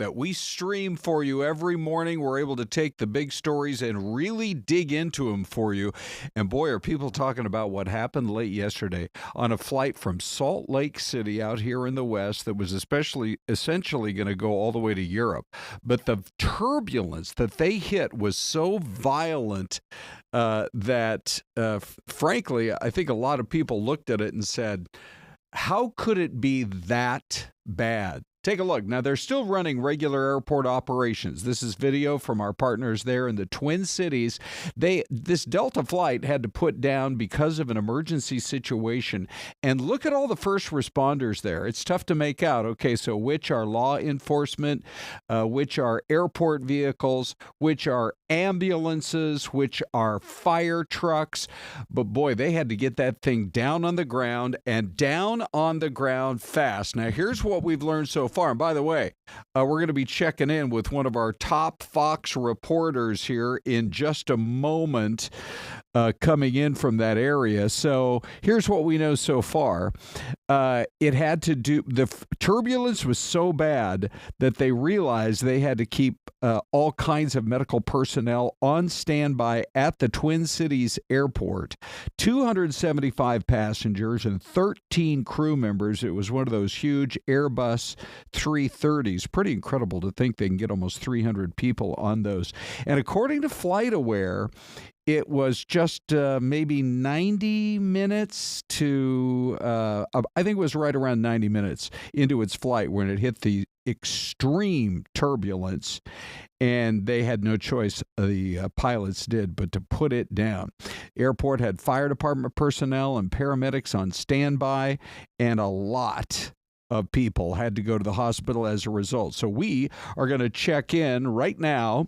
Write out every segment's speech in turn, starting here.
that we stream for you every morning. We're able to take the big stories and really dig into them for you. And boy, are people talking about what happened late yesterday on a flight from Salt Lake City out here in the West that was essentially going to go all the way to Europe. But the turbulence that they hit was so violent that, frankly, I think a lot of people looked at it and said, how could it be that bad? Take a look. Now, they're still running regular airport operations. This is video from our partners there in the Twin Cities. This Delta flight had to put down because of an emergency situation. And look at all the first responders there. It's tough to make out. Okay, so which are law enforcement, which are airport vehicles, which are ambulances, which are fire trucks. But boy, they had to get that thing down on the ground and down on the ground fast. Now, here's what we've learned so far. And by the way, we're going to be checking in with one of our top Fox reporters here in just a moment, coming in from that area. So here's what we know so far. The turbulence was so bad that they realized they had to keep all kinds of medical personnel on standby at the Twin Cities airport. 275 passengers and 13 crew members. It was one of those huge Airbus 330s. Pretty incredible to think they can get almost 300 people on those. And according to FlightAware, it was just maybe 90 minutes to, I think it was right around 90 minutes into its flight when it hit the extreme turbulence, and they had no choice, the pilots did, but to put it down. Airport had fire department personnel and paramedics on standby, and a lot of people had to go to the hospital as a result. So we are going to check in right now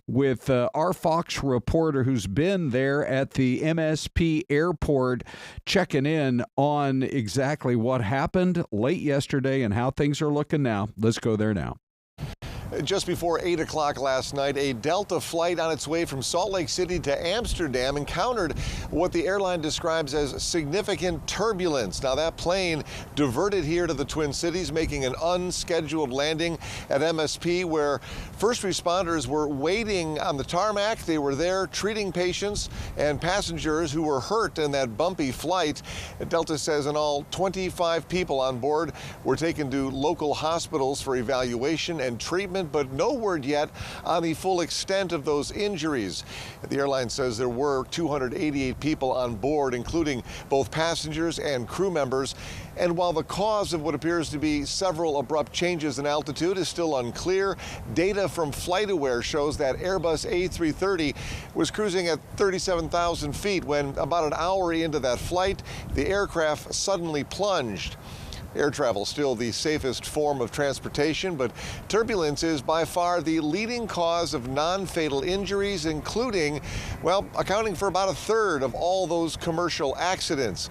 with our Fox reporter who's been there at the MSP airport, checking in on exactly what happened late yesterday and how things are looking now. Let's go there now. Just before 8 o'clock last night, a Delta flight on its way from Salt Lake City to Amsterdam encountered what the airline describes as significant turbulence. Now, that plane diverted here to the Twin Cities, making an unscheduled landing at MSP, where first responders were waiting on the tarmac. They were there treating patients and passengers who were hurt in that bumpy flight. Delta says in all, 25 people on board were taken to local hospitals for evaluation and treatment, but no word yet on the full extent of those injuries. The airline says there were 288 people on board, including both passengers and crew members. And while the cause of what appears to be several abrupt changes in altitude is still unclear, data from FlightAware shows that Airbus A330 was cruising at 37,000 feet when, about an hour into that flight, the aircraft suddenly plunged. Air travel still the safest form of transportation, but turbulence is by far the leading cause of non-fatal injuries, including, well, accounting for about a third of all those commercial accidents.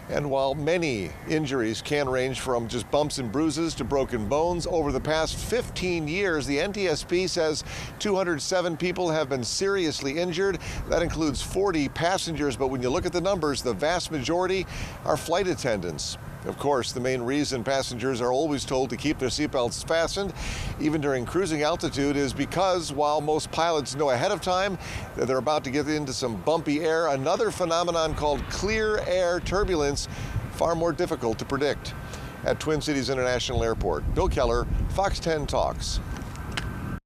And while many injuries can range from just bumps and bruises to broken bones, over the past 15 years, the NTSB says 207 people have been seriously injured. That includes 40 passengers, but when you look at the numbers, the vast majority are flight attendants. Of course, the main reason passengers are always told to keep their seatbelts fastened, even during cruising altitude, is because while most pilots know ahead of time that they're about to get into some bumpy air, another phenomenon called clear air turbulence, far more difficult to predict. At Twin Cities International Airport, Bill Keller, Fox 10 Talks.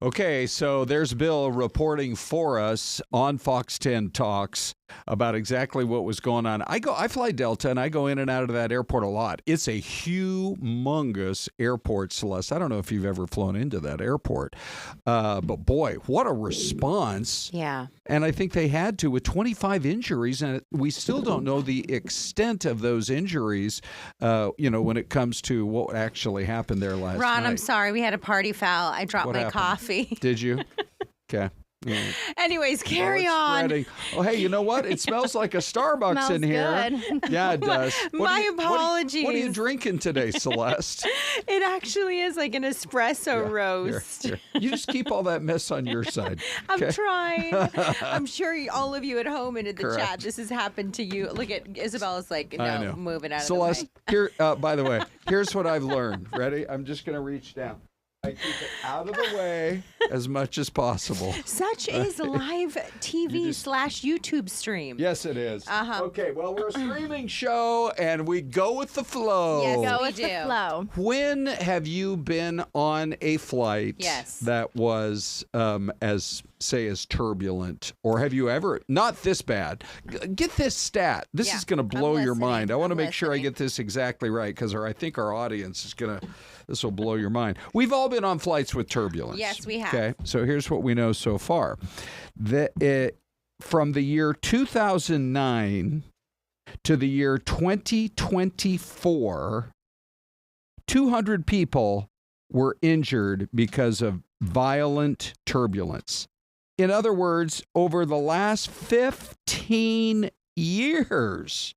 Okay, so there's Bill reporting for us on Fox 10 Talks about exactly what was going on. I fly Delta, and I go in and out of that airport a lot. It's a humongous airport, Celeste. I don't know if you've ever flown into that airport, but boy, what a response. Yeah. And I think they had to with 25 injuries, and we still don't know the extent of those injuries, when it comes to what actually happened there last night. Ron, I'm sorry. We had a party foul. I dropped What my happened? coffee. Did you? Okay. Yeah. Anyways, carry it's on. Spreading. Oh, hey, you know what? It smells like a Starbucks Smells in here. good. Yeah, it does. My apologies. What are you drinking today, Celeste? It actually is like an espresso roast. Here. You just keep all that mess on your side. I'm okay? trying. I'm sure all of you at home and in the Correct. chat, this has happened to you. Look at Isabella's like, I no, know. moving out Celeste, of the way. here. By the way, here's what I've learned. Ready? I'm just going to reach down. I keep it out of the way as much as possible. Such is live TV/YouTube stream. Yes, it is. Uh-huh. Okay, well, we're a streaming show, and we go with the flow. Yes, Go we with do. the flow. When have you been on a flight that was as turbulent, or have you ever, not this bad, get this stat. This is going to blow your mind. I want to make sure I get this exactly right, because I think our audience is going to, this will blow your mind. We've all been on flights with turbulence. Yes, we have. Okay, so here's what we know so far. From the year 2009 to the year 2024, 200 people were injured because of violent turbulence. In other words, over the last 15 years,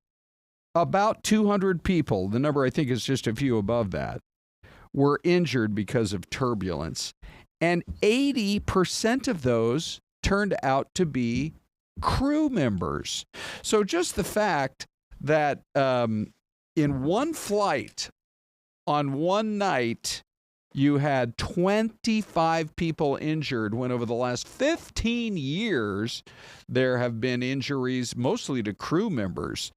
about 200 people, the number I think is just a few above that, were injured because of turbulence. And 80% of those turned out to be crew members. So just the fact that in one flight on one night, you had 25 people injured, when over the last 15 years, there have been injuries mostly to crew members.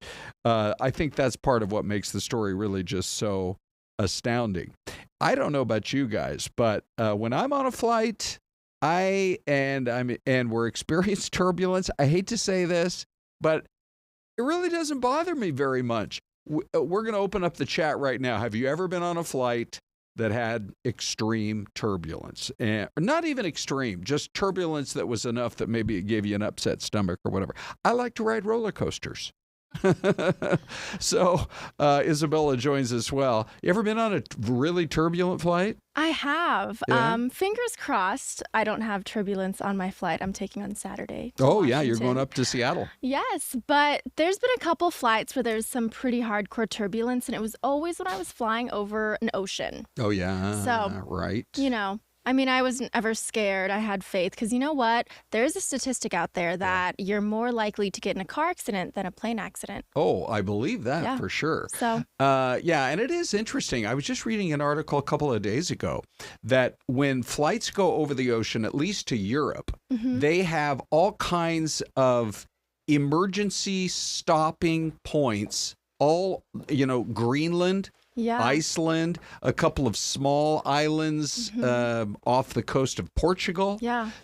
I think that's part of what makes the story really just so astounding. I don't know about you guys, but when I'm on a flight, and we're experiencing turbulence, I hate to say this, but it really doesn't bother me very much. We're going to open up the chat right now. Have you ever been on a flight that had extreme turbulence? And not even extreme, just turbulence that was enough that maybe it gave you an upset stomach or whatever. I like to ride roller coasters. So Isabella joins us. Well, you ever been on a really turbulent flight? I have. Yeah. Fingers crossed I don't have turbulence on my flight I'm taking on Saturday. Oh, yeah, you're going up to Seattle. Yes, but there's been a couple flights where there's some pretty hardcore turbulence, and it was always when I was flying over an ocean. Oh, yeah. So, right. You know, I mean, I wasn't ever scared. I had faith, because you know what? There's a statistic out there that you're more likely to get in a car accident than a plane accident. Oh, I believe that for sure. So, yeah, and it is interesting. I was just reading an article a couple of days ago that when flights go over the ocean, at least to Europe, they have all kinds of emergency stopping points. All, Greenland, Iceland, a couple of small islands off the coast of Portugal,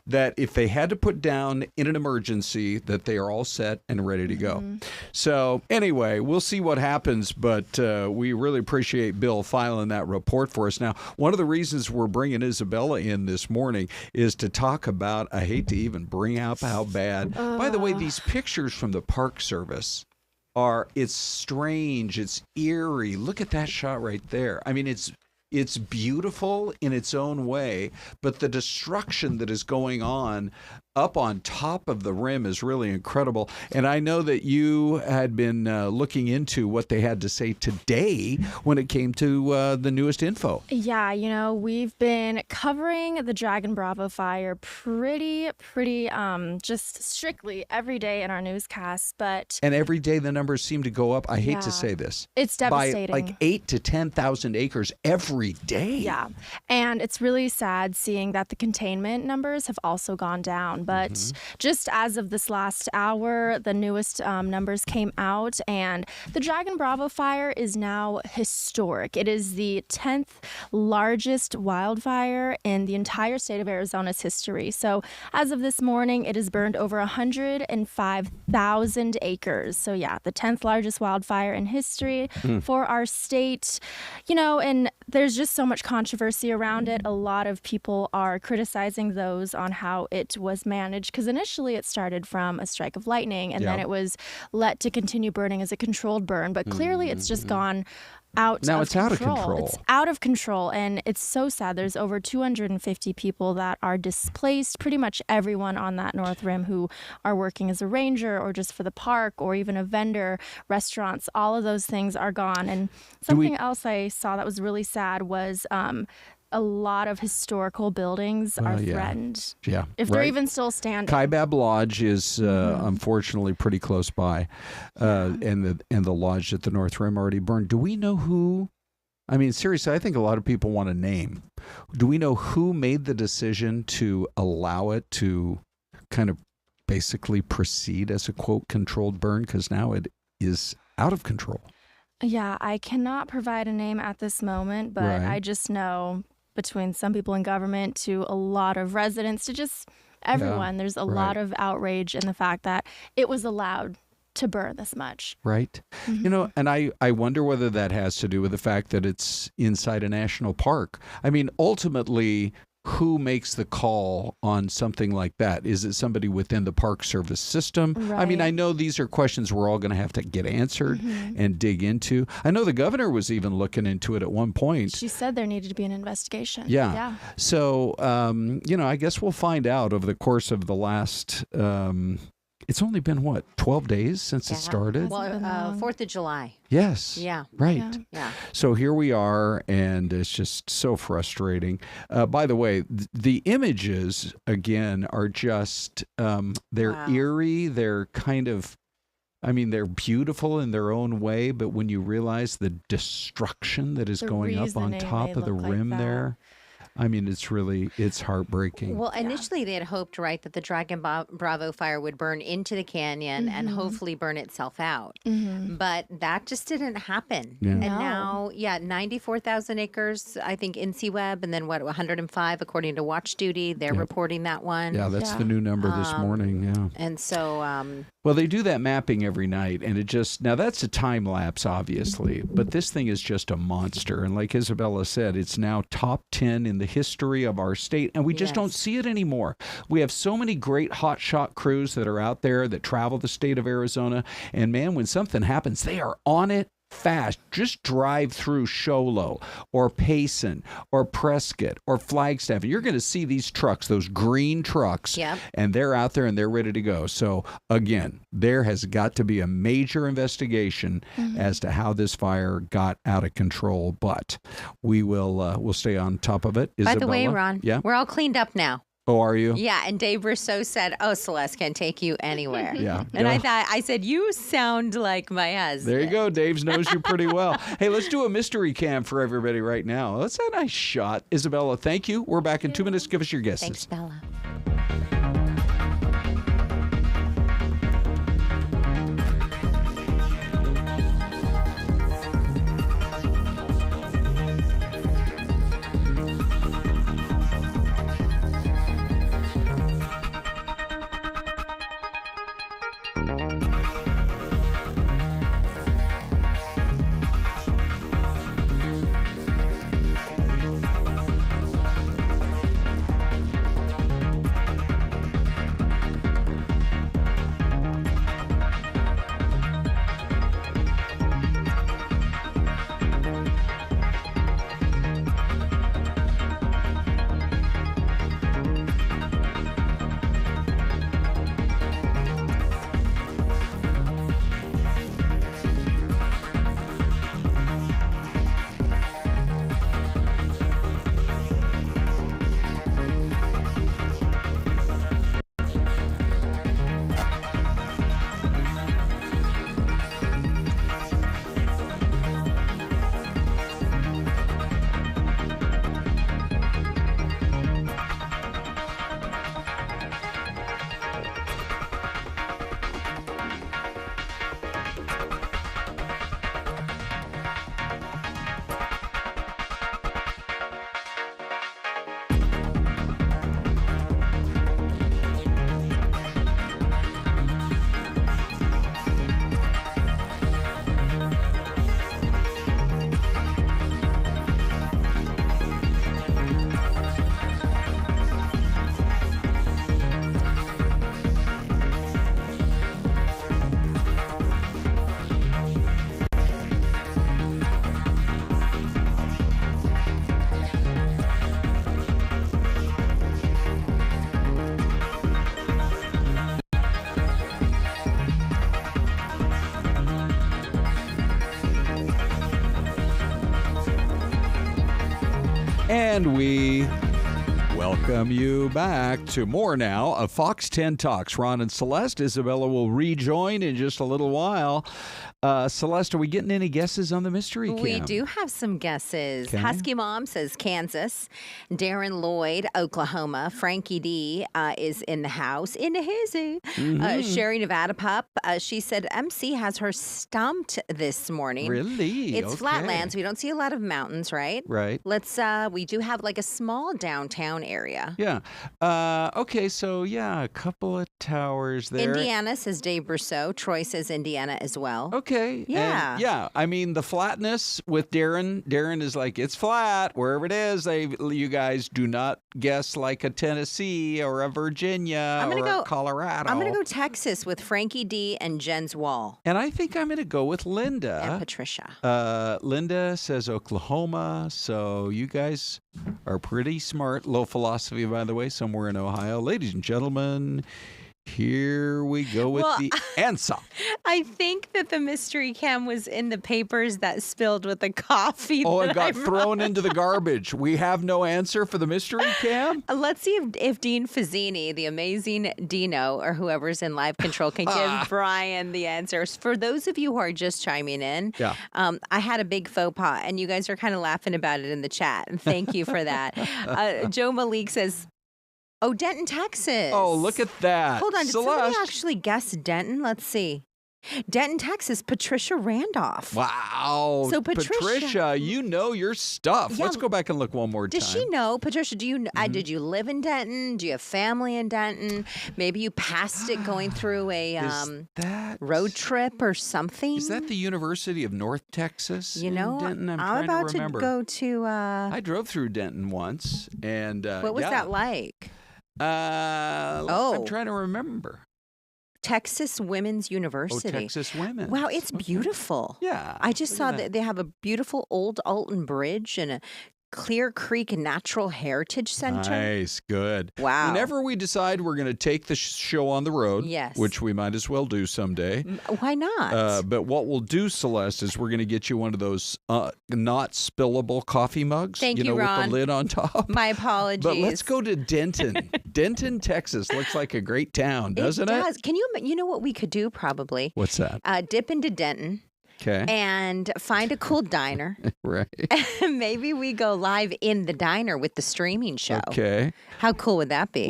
that if they had to put down in an emergency, that they are all set and ready to go. So anyway, we'll see what happens, but we really appreciate Bill filing that report for us. Now, one of the reasons we're bringing Isabella in this morning is to talk about, I hate to even bring up how bad, by the way, these pictures from the Park Service, it's strange, it's eerie. Look at that shot right there. I mean, it's beautiful in its own way, but the destruction that is going on up on top of the rim is really incredible. And I know that you had been looking into what they had to say today when it came to the newest info. Yeah, we've been covering the Dragon Bravo fire pretty just strictly every day in our newscasts. And every day the numbers seem to go up. I hate to say this. It's devastating. By like 8,000 to 10,000 acres every day. Yeah. And it's really sad seeing that the containment numbers have also gone down. But just as of this last hour, the newest numbers came out, and the Dragon Bravo fire is now historic. It is the 10th largest wildfire in the entire state of Arizona's history. So as of this morning, it has burned over 105,000 acres. So yeah, the 10th largest wildfire in history for our state. And there's just so much controversy around it. A lot of people are criticizing those on how it was managed, because initially it started from a strike of lightning, and then it was let to continue burning as a controlled burn. But clearly it's just gone out of control. Now it's out of control. It's out of control, and it's so sad. There's over 250 people that are displaced, pretty much everyone on that North Rim who are working as a ranger or just for the park or even a vendor, restaurants, all of those things are gone. And something else I saw that was really sad was a lot of historical buildings are threatened. Yeah. If they're even still standing. Kaibab Lodge is unfortunately pretty close by, and the lodge at the North Rim already burned. Do we know who? I mean, seriously, I think a lot of people want a name. do we know who made the decision to allow it to kind of basically proceed as a, quote, controlled burn? Because now it is out of control. Yeah, I cannot provide a name at this moment, but I just know between some people in government to a lot of residents to just everyone, there's a lot of outrage in the fact that it was allowed to burn this much. Right. You know, and I wonder whether that has to do with the fact that it's inside a national park. I mean, ultimately, who makes the call on something like that? Is it somebody within the Park Service system? Right. I mean, I know these are questions we're all going to have to get answered and dig into. I know the governor was even looking into it at one point. She said there needed to be an investigation. Yeah. So, you know, I guess we'll find out over the course of the last, it's only been, what, 12 days since it started? Well, 4th of July. Yes. Yeah. Right. Yeah. So here we are, and it's just so frustrating. By the way, the images, again, are just, they're eerie. They're kind of, I mean, they're beautiful in their own way, but when you realize the destruction that is going up on top of the rim there, I mean, it's heartbreaking. Well, initially they had hoped, right, that the Dragon Bravo fire would burn into the canyon and hopefully burn itself out. But that just didn't happen. Yeah. And now, 94,000 acres, I think, in CWeb, and then 105 according to Watch Duty. They're reporting that one. Yeah, that's the new number this morning. Yeah. And so, well, they do that mapping every night, and it just, now that's a time lapse, obviously, but this thing is just a monster. And like Isabella said, it's now top 10 in the history of our state, and we just don't see it anymore. We have so many great hotshot crews that are out there that travel the state of Arizona, and man, when something happens, they are on it fast. Just drive through Show Low or Payson or Prescott or Flagstaff, and you're going to see these trucks, those green trucks, and they're out there and they're ready to go. So again, there has got to be a major investigation as to how this fire got out of control, but we will we'll stay on top of it. Isabella? by the way, Ron, we're all cleaned up now. Oh, are you? Yeah, and Dave Rousseau said, Celeste can take you anywhere. Yeah. And I said, you sound like my husband. There you go. Dave knows you pretty well. Hey, let's do a mystery cam for everybody right now. That's a nice shot. Isabella, thank you. We're back in 2 minutes. Give us your guesses. Thanks, Bella. And we welcome welcome you back to more now of Fox 10 Talks. Ron and Syleste. Isabella will rejoin in just a little while. Syleste, are we getting any guesses on the mystery cam? We do have some guesses. Okay. Husky Mom says Kansas. Darren Lloyd, Oklahoma. Frankie D is in the house. In the hizzy. Sherry Nevada Pup. She said MC has her stumped this morning. Really? It's Okay. flatlands. We don't see a lot of mountains, right? Right. We do have like a small downtown area. Yeah. Okay, so a couple of towers there. Indiana says Dave Brousseau. Troy says Indiana as well. Okay. Yeah. And I mean, the flatness with Darren is like, it's flat wherever it is. You guys do not guess like a Tennessee or a Virginia a Colorado. I'm going to go Texas with Frankie D and Jen's Wall. And I think I'm going to go with Linda. And Patricia. Linda says Oklahoma. So you guys are pretty smart. Low philosophy, by the way, somewhere in Ohio. Ladies and gentlemen, here we go with the answer. I think that the mystery cam was in the papers that spilled with the coffee. Oh, that it got I thrown into the garbage. We have no answer for the mystery cam? Let's see if Dean Fazzini, the amazing Dino, or whoever's in live control, can give Brian the answers. For those of you who are just chiming in, I had a big faux pas, and you guys are kind of laughing about it in the chat. And thank you for that. Joe Malik says, Denton, Texas. Oh, look at that. Hold on. Did somebody Syleste. actually guess Denton? Let's see. Denton, Texas, Patricia Randolph. Wow. So, Patricia, you know your stuff. Yeah. Let's go back and look one more time. Does she know? Patricia, do you did you live in Denton? Do you have family in Denton? Maybe you passed it going through a road trip or something? Is that the University of North Texas in Denton? I'm trying about to remember. to go to... I drove through Denton once. And what was that like? I'm trying to remember. Texas Women's University. Oh, Texas Women's. Wow, it's beautiful. Yeah. I just saw that they have a beautiful old Alton Bridge and a Clear Creek Natural Heritage Center. Nice, good. Wow. Whenever we decide we're going to take the show on the road, yes, which we might as well do someday. Why not? But what we'll do, Syleste, is we're going to get you one of those not spillable coffee mugs. Thank you, with Ron. the lid on top. My apologies. But let's go to Denton. Denton, Texas looks like a great town, doesn't it? It does. Can you know what we could do probably? What's that? Dip into Denton. Okay. And find a cool diner. Right. And maybe we go live in the diner with the streaming show. Okay. How cool would that be?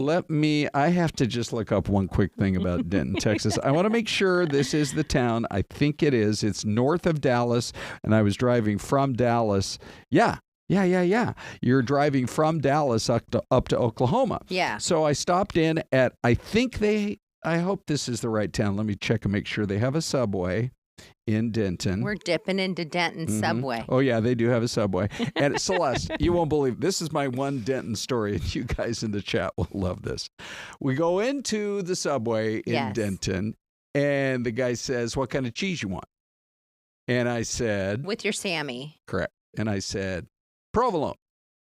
I have to just look up one quick thing about Denton, Texas. I want to make sure this is the town. I think it is. It's north of Dallas, and I was driving from Dallas. Yeah. You're driving from Dallas up to Oklahoma. Yeah. So I stopped in at, I hope this is the right town. Let me check and make sure they have a Subway in Denton. We're dipping into Denton Subway. Oh, yeah, they do have a Subway. And Syleste, you won't believe, this is my one Denton story, and you guys in the chat will love this. We go into the Subway in Denton, and the guy says, what kind of cheese you want? And I said... With your Sammy. Correct. And I said, provolone.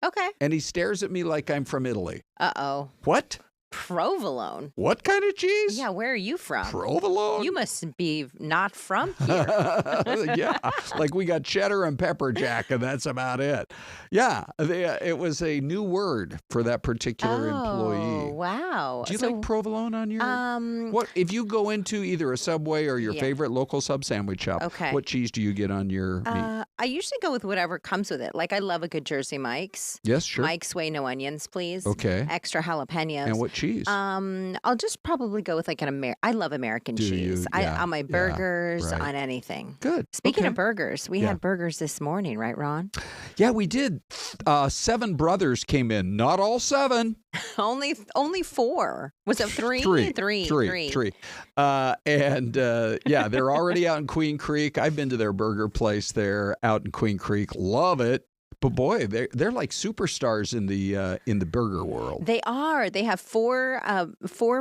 Okay. And he stares at me like I'm from Italy. Uh-oh. What? Provolone. What kind of cheese? Yeah, where are you from? Provolone? You must be not from here. Yeah, like we got cheddar and pepper jack, and that's about it. Yeah, it was a new word for that particular employee. Wow. Do you like provolone on your... What if you go into either a Subway or your favorite local sub sandwich shop, what cheese do you get on your meat? I usually go with whatever comes with it. Like I love a good Jersey Mike's. Yes, sure. Mike's way no onions, please. Okay. Extra jalapenos. And what cheese? I'll just probably go with like I love American cheese. On my burgers, on anything. Good. Speaking of burgers, we had burgers this morning, right, Ron? Yeah, we did. 7 brothers came in. Not all 7. Only 4. Was it 3? Three. And they're already out in Queen Creek. I've been to their burger place there out in Queen Creek. Love it. But boy, they're like superstars in the burger world. They are. They have 4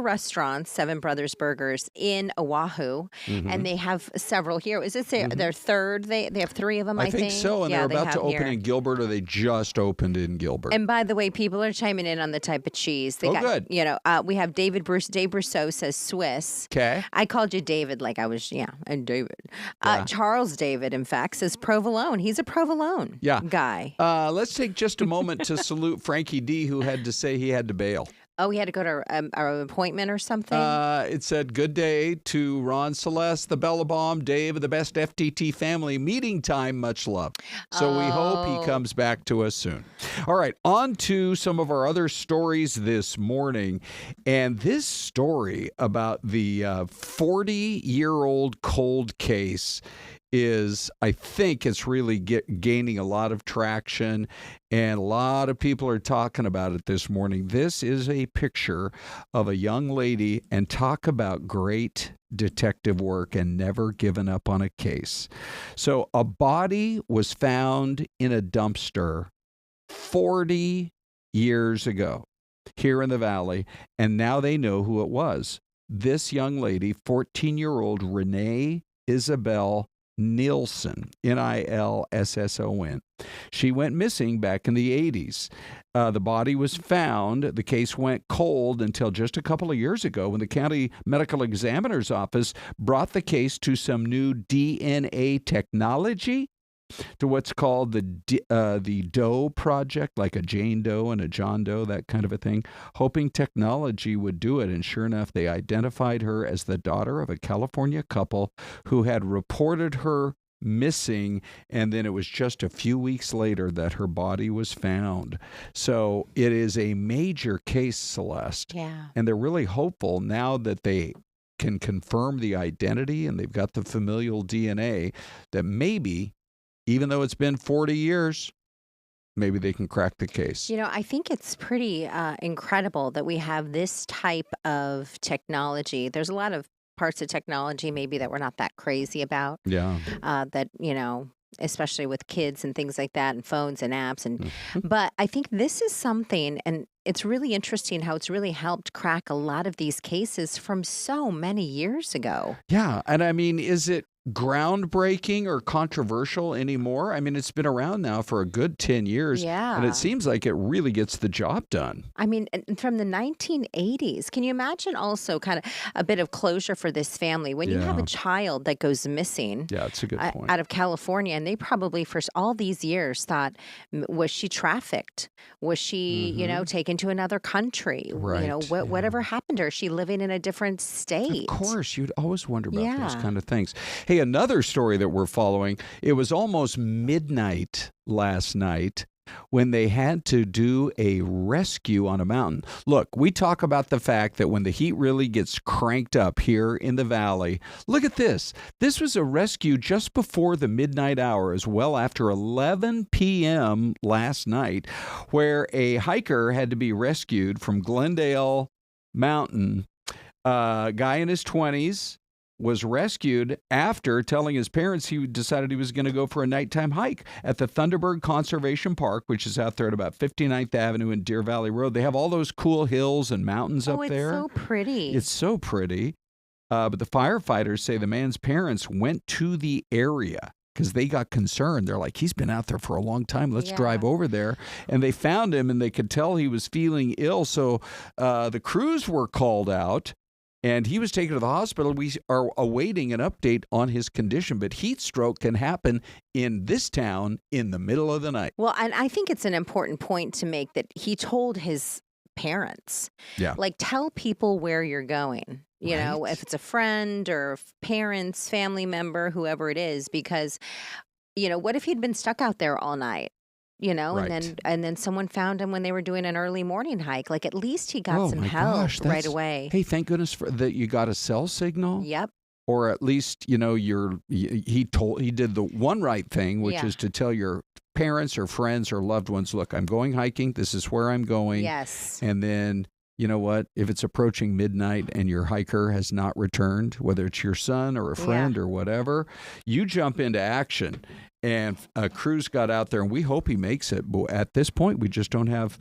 restaurants, 7 Brothers Burgers in Oahu, and they have several here. Is this their third? They have 3 of them. I think so. And they're about to open in Gilbert, or they just opened in Gilbert. And by the way, people are chiming in on the type of cheese. Good. We have Dave Brousseau says Swiss. Okay. I called you David like I was. And David. Charles David, in fact, says provolone. He's a provolone guy. why. Let's take just a moment to salute Frankie D, who had to say he had to bail. Oh, he had to go to an appointment or something? It said, good day to Ron, Syleste, the Bellabomb, Dave, the best FTT family. Meeting time, much love. So we hope he comes back to us soon. All right, on to some of our other stories this morning. And this story about the 40-year-old cold case is, I think it's really gaining a lot of traction, and a lot of people are talking about it this morning. This is a picture of a young lady, and talk about great detective work and never giving up on a case. So a body was found in a dumpster 40 years ago here in the Valley, and now they know who it was. This young lady, 14-year-old Renee Isabel Nilsson, Nilsson. She went missing back in the 80s. The body was found. The case went cold until just a couple of years ago when the county medical examiner's office brought the case to some new DNA technology, to what's called the Doe Project, like a Jane Doe and a John Doe, that kind of a thing, hoping technology would do it. And sure enough, they identified her as the daughter of a California couple who had reported her missing, and then it was just a few weeks later that her body was found. So it is a major case, Syleste. Yeah. And they're really hopeful now that they can confirm the identity and they've got the familial DNA that maybe, even though it's been 40 years, maybe they can crack the case. You know, I think it's pretty incredible that we have this type of technology. There's a lot of parts of technology maybe that we're not that crazy about. Yeah. That, you know, especially with kids and things like that, and phones and apps. But I think this is something, and it's really interesting how it's really helped crack a lot of these cases from so many years ago. Yeah. And I mean, is it groundbreaking or controversial anymore? I mean, it's been around now for a good 10 years. Yeah. And it seems like it really gets the job done. I mean, from the 1980s, can you imagine also kind of a bit of closure for this family when you have a child that goes missing? Yeah, it's a good point. Out of California, and they probably for all these years thought, was she trafficked? Was she, you know, taken to another country? Right. You know, whatever happened to her? Is she living in a different state? Of course, you'd always wonder about those kind of things. Hey, another story that we're following, it was almost midnight last night when they had to do a rescue on a mountain. Look, we talk about the fact that when the heat really gets cranked up here in the Valley, look at this. This was a rescue just before the midnight hour, as well after 11 p.m. last night, where a hiker had to be rescued from Glendale Mountain. A guy in his 20s was rescued after telling his parents he decided he was going to go for a nighttime hike at the Thunderbird Conservation Park, which is out there at about 59th Avenue and Deer Valley Road. They have all those cool hills and mountains up there. Oh, it's so pretty. It's so pretty. But the firefighters say the man's parents went to the area because they got concerned. They're like, he's been out there for a long time. Let's drive over there. And they found him, and they could tell he was feeling ill. So the crews were called out, and he was taken to the hospital. We are awaiting an update on his condition. But heat stroke can happen in this town in the middle of the night. Well, and I think it's an important point to make that he told his parents, like, tell people where you're going. You know, if it's a friend or parents, family member, whoever it is, because, you know, what if he'd been stuck out there all night? You know, and then someone found him when they were doing an early morning hike. Like, at least he got some help right away. Hey, thank goodness for that you got a cell signal. Yep. Or at least, you know, he did the one right thing, which is to tell your parents or friends or loved ones, look, I'm going hiking. This is where I'm going. Yes. And then, you know what? If it's approaching midnight and your hiker has not returned, whether it's your son or a friend or whatever, you jump into action. And crews got out there, and we hope he makes it. But at this point, we just don't have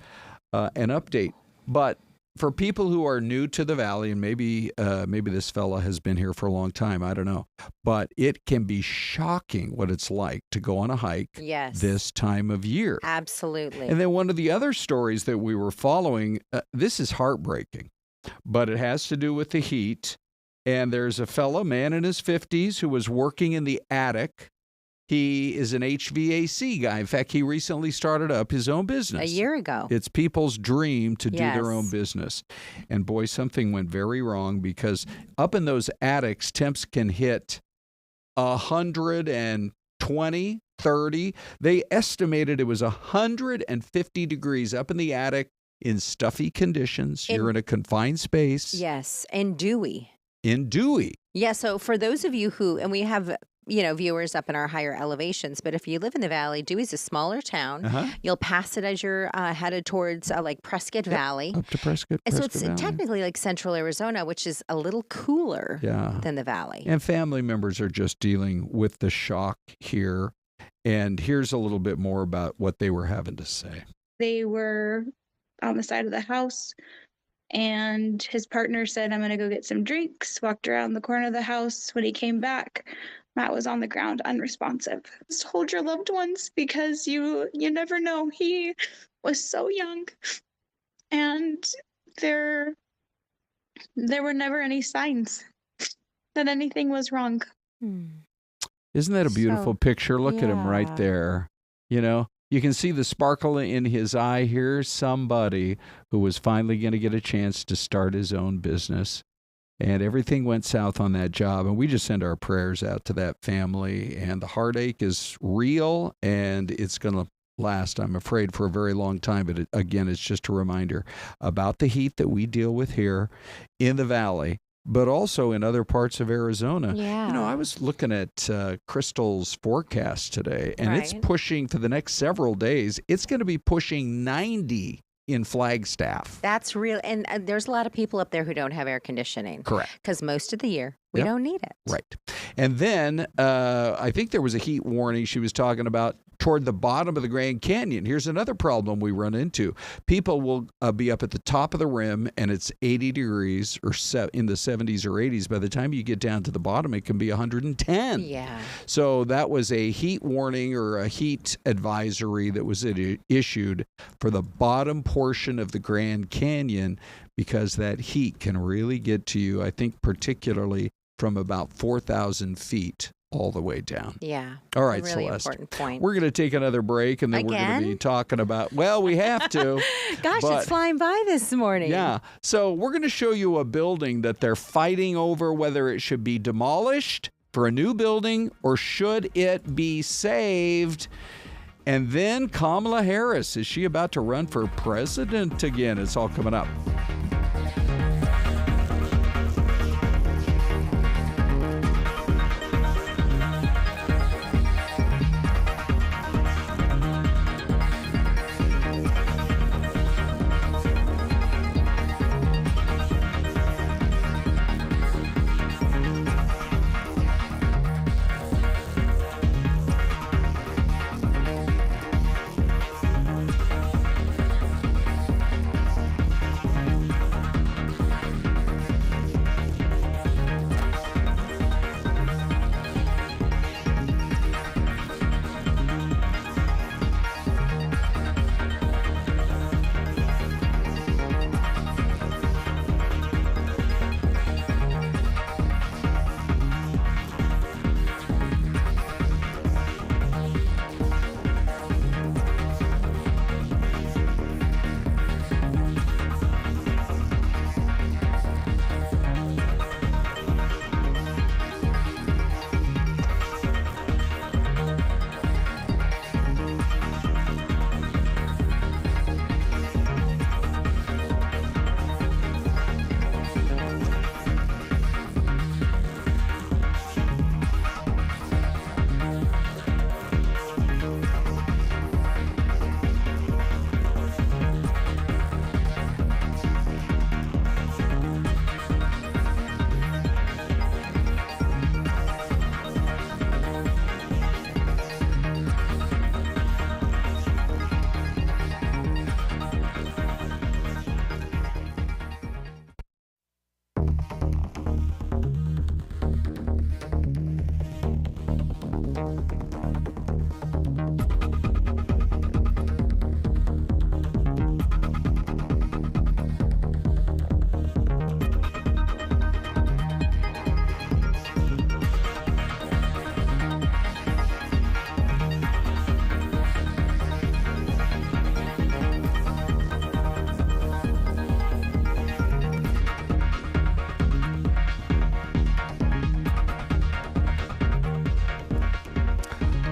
an update. But for people who are new to the Valley, and maybe this fella has been here for a long time, I don't know. But it can be shocking what it's like to go on a hike this time of year. Absolutely. And then one of the other stories that we were following, this is heartbreaking, but it has to do with the heat. And there's a fellow, man in his 50s, who was working in the attic. He is an HVAC guy. In fact, he recently started up his own business. A year ago. It's people's dream to do their own business. And boy, something went very wrong because up in those attics, temps can hit 120, 30. They estimated it was 150 degrees up in the attic in stuffy conditions. You're in a confined space. Yes, and dewy. In Dewey. Yeah, so for those of you who, and we have, viewers up in our higher elevations, but if you live in the valley, Dewey's a smaller town. You'll pass it as you're headed towards like Prescott Valley. Up to Prescott. And so it's Valley. technically like central Arizona, which is a little cooler than the valley. And family members are just dealing with the shock here. And here's a little bit more about what they were having to say. They were on the side of the house, and his partner said, "I'm going to go get some drinks," walked around the corner of the house. When he came back, Matt was on the ground unresponsive. Just hold your loved ones, because you never know. He was so young, and there were never any signs that anything was wrong. Isn't that a beautiful picture? Look at him right there. You can see the sparkle in his eye. Here's somebody who was finally going to get a chance to start his own business. And everything went south on that job. And we just send our prayers out to that family. And the heartache is real, and it's going to last, I'm afraid, for a very long time. But again, it's just a reminder about the heat that we deal with here in the valley, but also in other parts of Arizona. I was looking at Crystal's forecast today, and it's pushing for the next several days. It's going to be pushing 90 in Flagstaff. That's real. And there's a lot of people up there who don't have air conditioning. Correct. Because most of the year, we don't need it. Right. And then I think there was a heat warning she was talking about toward the bottom of the Grand Canyon. Here's another problem we run into. People will be up at the top of the rim, and it's 80 degrees or in the 70s or 80s. By the time you get down to the bottom, it can be 110. Yeah. So that was a heat warning or a heat advisory that was issued for the bottom portion of the Grand Canyon, because that heat can really get to you, I think, particularly from about 4,000 feet all the way down. Yeah. All right, really Celeste. Important point. We're going to take another break, and then we're going to be talking about, well, we have to. Gosh, it's flying by this morning. Yeah. So we're going to show you a building that they're fighting over whether it should be demolished for a new building or should it be saved. And then Kamala Harris, is she about to run for president again? It's all coming up.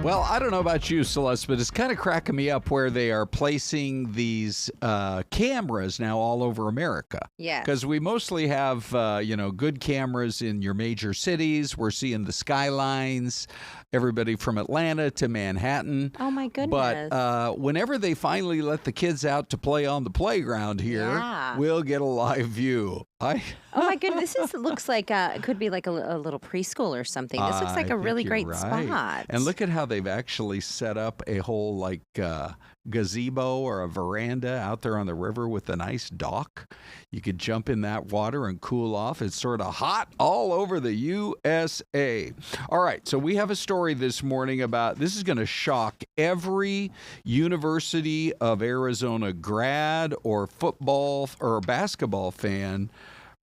Well, I don't know about you, Celeste, but it's kind of cracking me up where they are placing these cameras now all over America. Yeah. Because we mostly have, good cameras in your major cities. We're seeing the skylines, everybody from Atlanta to Manhattan. Oh, my goodness. But whenever they finally let the kids out to play on the playground here, we'll get a live view. Oh, my goodness. This looks like it could be like a little preschool or something. This looks like a really great spot. And look at how they've actually set up a whole gazebo or a veranda out there on the river with a nice dock. You could jump in that water and cool off. It's sort of hot all over the USA. All right, so we have a story this morning about, this is going to shock every University of Arizona grad or football or basketball fan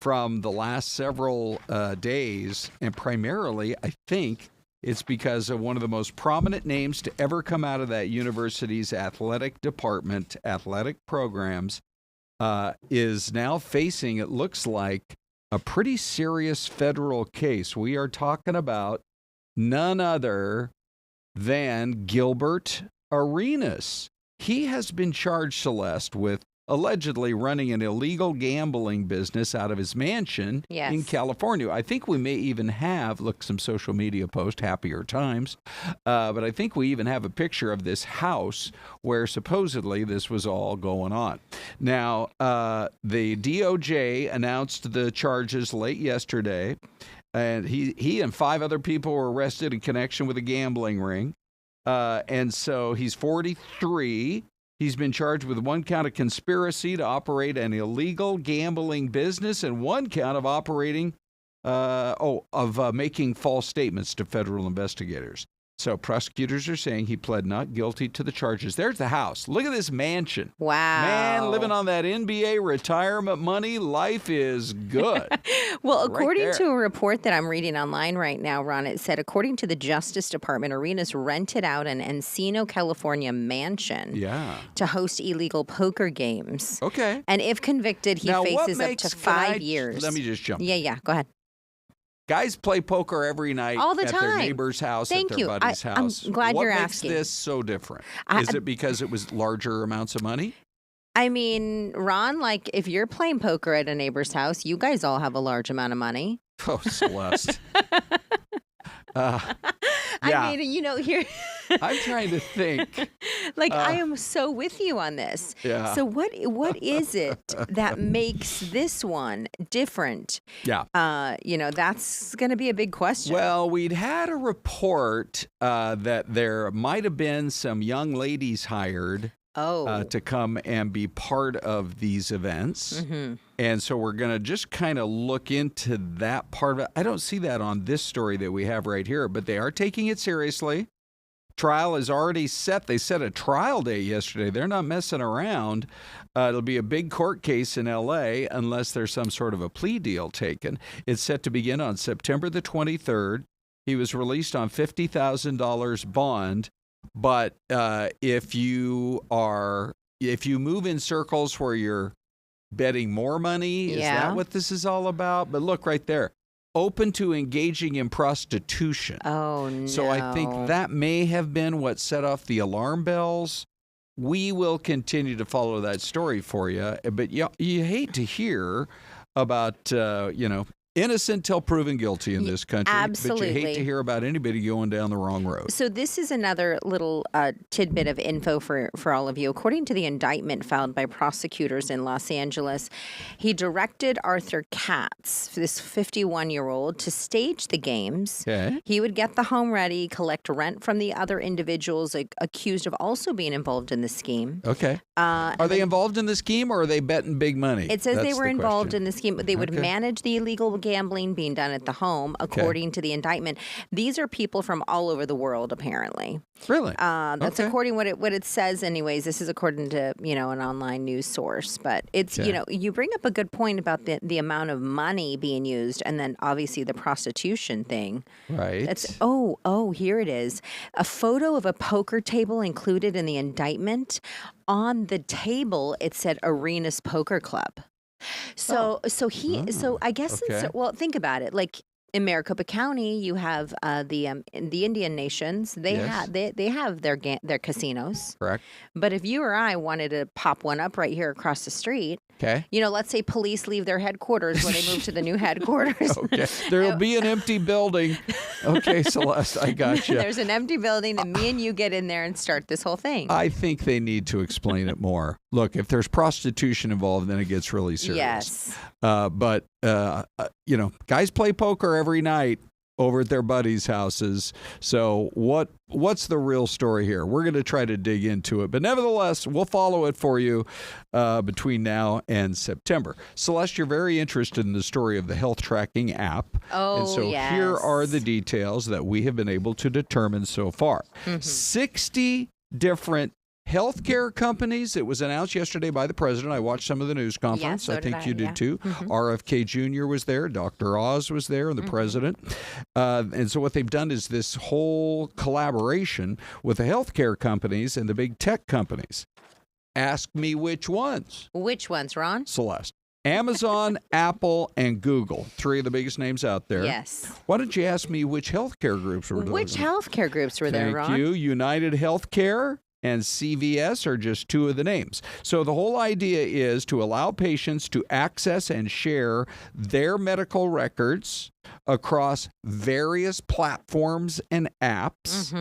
from the last several days, and primarily, I think, it's because of one of the most prominent names to ever come out of that university's athletic department, athletic programs, is now facing, it looks like, a pretty serious federal case. We are talking about none other than Gilbert Arenas. He has been charged, Celeste, with allegedly running an illegal gambling business out of his mansion in California. I think we may even have, some social media post, happier times, but I think we even have a picture of this house where supposedly this was all going on. Now, the DOJ announced the charges late yesterday, and he and 5 other people were arrested in connection with a gambling ring. And so he's 43. He's been charged with 1 count of conspiracy to operate an illegal gambling business and 1 count of operating, making false statements to federal investigators. So prosecutors are saying he pled not guilty to the charges. There's the house. Look at this mansion. Wow. Man, living on that NBA retirement money, life is good. Well, according to a report that I'm reading online right now, Ron, it said, according to the Justice Department, Arenas rented out an Encino, California mansion to host illegal poker games. Okay. And if convicted, he faces up to 5 years. Let me just jump. Yeah, go ahead. Guys play poker every night all the at time. their neighbor's house, at their buddy's house. I'm glad you're What asking. makes this so different? Is it because it was larger amounts of money? I mean, Ron, if you're playing poker at a neighbor's house, you guys all have a large amount of money. Oh, Celeste. I mean, here. I'm trying to think. I am so with you on this. Yeah. So what is it that makes this one different? Yeah. That's going to be a big question. Well, we'd had a report that there might have been some young ladies hired to come and be part of these events. Mm-hmm. And so we're going to just kind of look into that part of it. I don't see that on this story that we have right here, but they are taking it seriously. Trial is already set. They set a trial date yesterday. They're not messing around. It'll be a big court case in L.A. unless there's some sort of a plea deal taken. It's set to begin on September the 23rd. He was released on $50,000 bond. But if you move in circles where you're betting more money, is that what this is all about? But look right there. Open to engaging in prostitution. Oh, no. So I think that may have been what set off the alarm bells. We will continue to follow that story for you. But you hate to hear about, innocent till proven guilty in this country. Absolutely. But you hate to hear about anybody going down the wrong road. So this is another little tidbit of info for all of you. According to the indictment filed by prosecutors in Los Angeles, he directed Arthur Katz, this 51-year-old, to stage the games. Okay. He would get the home ready, collect rent from the other individuals accused of also being involved in the scheme. Okay. Are they involved in the scheme, or are they betting big money? It says they were involved in the scheme. They would manage the illegal gambling being done at the home, according to the indictment. These are people from all over the world, apparently. Really? That's according what it says. Anyways, this is according to an online news source. But it's you bring up a good point about the amount of money being used, and then obviously the prostitution thing. Right. It's here it is. A photo of a poker table included in the indictment. On the table, it said Arenas Poker Club. So I guess, well, think about it. In Maricopa County, you have the Indian nations. They have their casinos. Correct. But if you or I wanted to pop one up right here across the street, okay. Let's say police leave their headquarters when they move to the new headquarters. Okay. There'll be an empty building. Okay, Celeste, I got you. There's an empty building, and me and you get in there and start this whole thing. I think they need to explain it more. Look, if there's prostitution involved, then it gets really serious. Yes. But guys play poker every night over at their buddies' houses. So what's the real story here? We're going to try to dig into it. But nevertheless, we'll follow it for you between now and September. Celeste, you're very interested in the story of the health tracking app. Oh, and so yes. here are the details that we have been able to determine so far. 60 different healthcare companies. It was announced yesterday by the president. I watched some of the news conference. Yeah, so I think you did yeah. too. RFK Jr. was there. Dr. Oz was there, and the president. And so what they've done is this whole collaboration with the healthcare companies and the big tech companies. Ask me which ones. Which ones, Ron? Celeste. Amazon, Apple, and Google. 3 of the biggest names out there. Yes. Why don't you ask me which healthcare groups were there? Which healthcare groups were there, Ron? Thank you. United Healthcare and CVS are just 2 of the names. So the whole idea is to allow patients to access and share their medical records across various platforms and apps,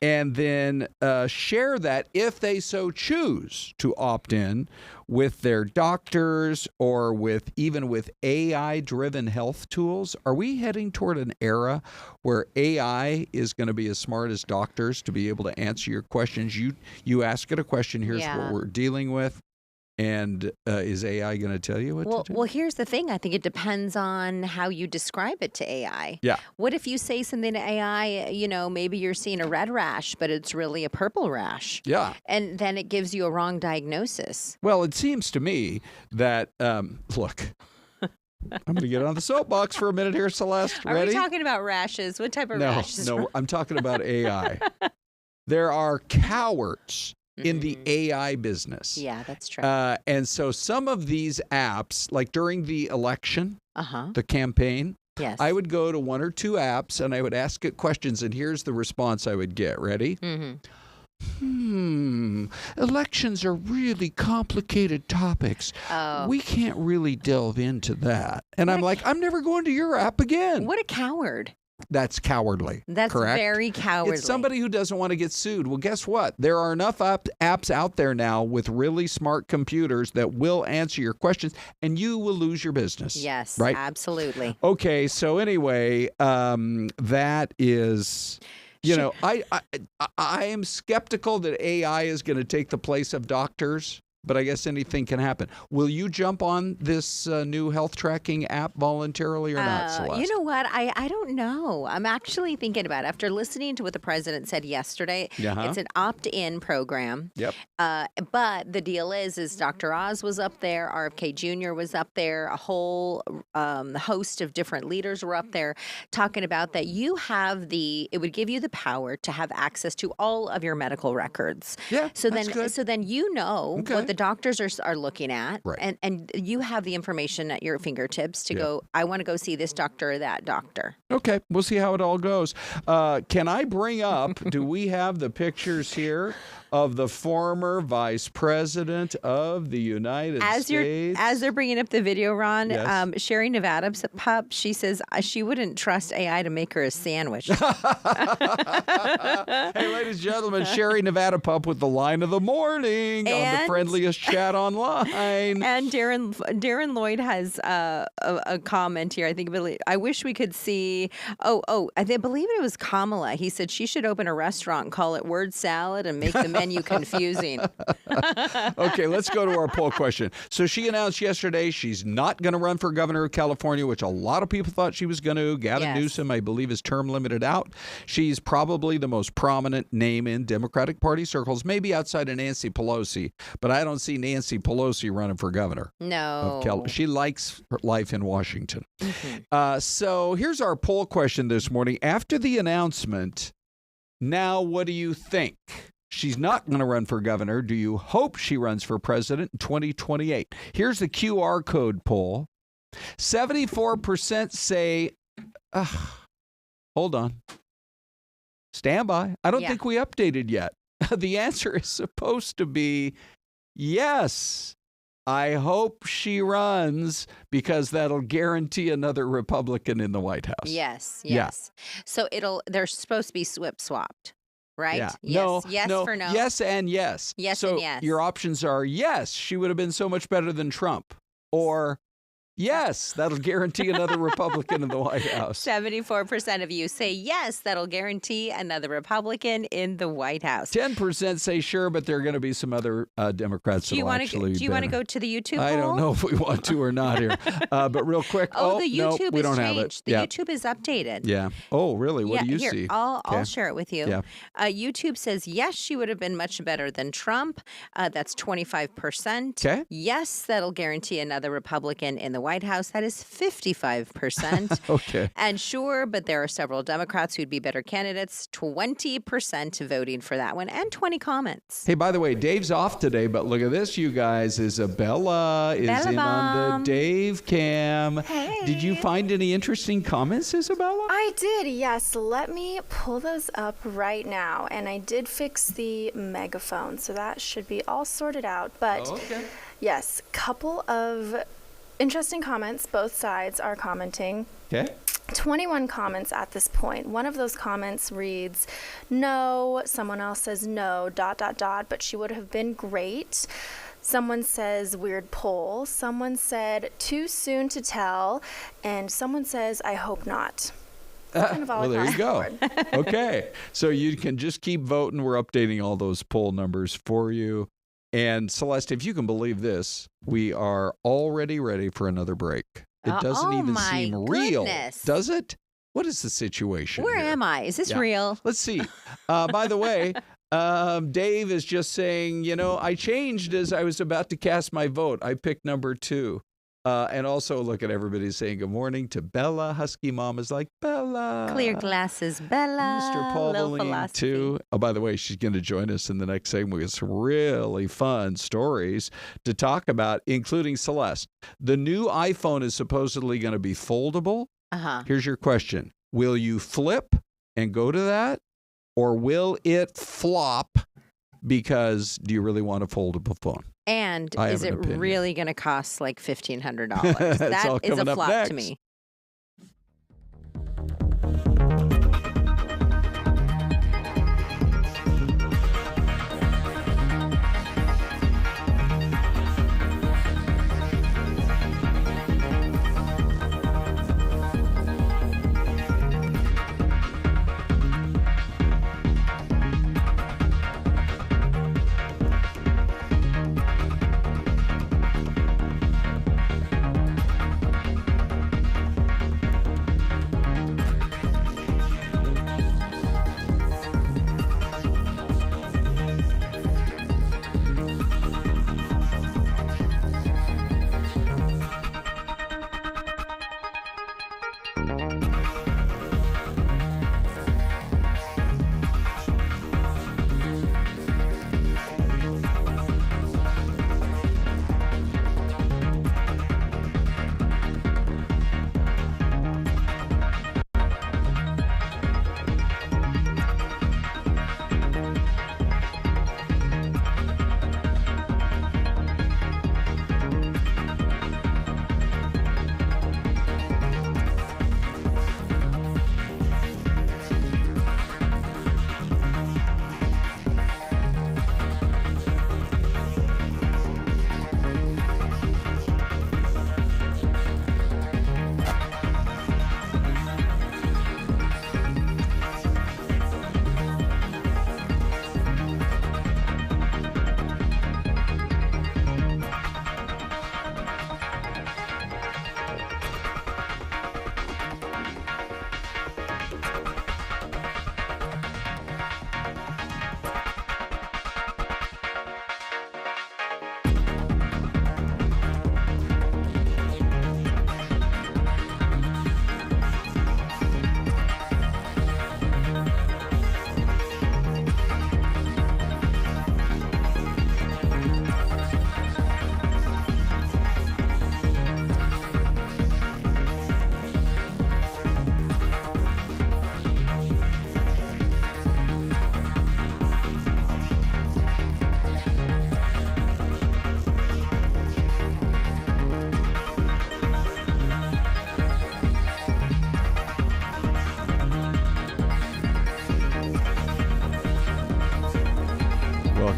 and then share that if they so choose to opt in with their doctors or even with AI-driven health tools. Are we heading toward an era where AI is going to be as smart as doctors to be able to answer your questions? You ask it a question, here's what we're dealing with. And is AI going to tell you what to do? Well, here's the thing. I think it depends on how you describe it to AI. Yeah. What if you say something to AI, maybe you're seeing a red rash, but it's really a purple rash? Yeah. And then it gives you a wrong diagnosis. Well, it seems to me that, look, I'm going to get on the soapbox for a minute here, Celeste. Are Ready? we talking about rashes? What type of rashes? No, I'm talking about AI. There are cowards in the AI business. Yeah, that's true. And so some of these apps, like during the election, the campaign, yes. I would go to 1 or 2 apps and I would ask it questions, and here's the response I would get. Ready? Elections are really complicated topics. Oh. We can't really delve into that. And I'm like, I'm never going to your app again. What a coward. That's cowardly. That's correct? very cowardly. It's somebody who doesn't want to get sued. Well, guess what? There are enough apps out there now with really smart computers that will answer your questions, and you will lose your business. Yes, right? Absolutely. Okay, so anyway, that is... I am skeptical that AI is going to take the place of doctors, but I guess anything can happen. Will you jump on this new health tracking app voluntarily or not, Celeste? You know what? I don't know. I'm actually thinking about it. After listening to what the president said yesterday, it's an opt-in program. Yep. But the deal is Dr. Oz was up there, RFK Jr. was up there, a whole host of different leaders were up there talking about that it would give you the power to have access to all of your medical records. Yeah, So that's then, good. so then what the doctors are looking at, right. and you have the information at your fingertips to go, I want to go see this doctor or that doctor. Okay, we'll see how it all goes. Can I bring up, do we have the pictures here of the former vice president of the United States? As they're bringing up the video, Ron, Yes. Sherry Nevada's pup, she says she wouldn't trust AI to make her a sandwich. Hey, ladies and gentlemen, Sherry Nevada pup with the line of the morning on the friendliest chat online. And Darren Lloyd has a comment here. I wish we could see. I believe it was Kamala. He said she should open a restaurant and call it Word Salad and make the menu confusing. Okay, let's go to our poll question. So she announced yesterday she's not going to run for governor of California, which a lot of people thought she was going to. Gavin Newsom, I believe, is term limited out. She's probably the most prominent name in Democratic Party circles, maybe outside of Nancy Pelosi, but I don't see Nancy Pelosi running for governor. No. She likes her life in Washington. So here's our poll question this morning. After the announcement, now what do you think? She's not going to run for governor. Do you hope she runs for president in 2028? Here's the QR code poll. 74% say hold on. Stand by. I don't Yeah. think we updated yet. The answer is supposed to be yes. I hope she runs because that'll guarantee another Republican in the White House. Yes. Yeah. So they're supposed to be swapped, right? Yeah. Yes. Yes for no. Yes and yes. Yes so and yes. your options are yes, she would have been so much better than Trump, or yes, that'll guarantee another Republican in the White House. 74% of you say yes, that'll guarantee another Republican in the White House. 10% say sure, but there are going to be some other Democrats Do you want to go to the YouTube poll? I don't know if we want to or not here. But real quick. The no, YouTube we has don't have it. changed. The YouTube is updated. Yeah. Oh, really? What do you here, see? I'll share it with you. Yeah. YouTube says, yes, she would have been much better than Trump. That's 25%. Okay. Yes, that'll guarantee another Republican in the White House. That is 55%. Okay. And sure, but there are several Democrats who'd be better candidates. 20% voting for that one, and 20 comments. Hey, by the way, Dave's off today, but look at this, you guys. Isabella is Bella in on Bomb. the Dave cam. Hey. Did you find any interesting comments, Isabella? I did, yes. Let me pull those up right now. And I did fix the megaphone, so that should be all sorted out. But okay. yes, couple of interesting comments. Both sides are commenting. Okay. 21 comments at this point. One of those comments reads, no. Someone else says no, ... but she would have been great. Someone says weird poll. Someone said too soon to tell. And someone says I hope not. Kind of all Well, there you across go. the board. Okay. So you can just keep voting. We're updating all those poll numbers for you. And Syleste, if you can believe this, we are already ready for another break. It doesn't oh even my seem real, goodness. does it? What is the situation Where here? am I? Is this Yeah. real? Let's see. By the way, Dave is just saying, I changed as I was about to cast my vote. I picked number 2. And also, look at everybody saying good morning to Bella. Husky Mom is like, Bella. Clear glasses, Bella. Mr. Paul Low Deline, philosophy. too. Oh, by the way, she's going to join us in the next segment with some really fun stories to talk about, including Syleste. The new iPhone is supposedly going to be foldable. Uh-huh. Here's your question. Will you flip and go to that? Or will it flop because do you really want a foldable phone? And I is have it an opinion. really going to cost like $1,500? That's That all is coming a up flop next. to me.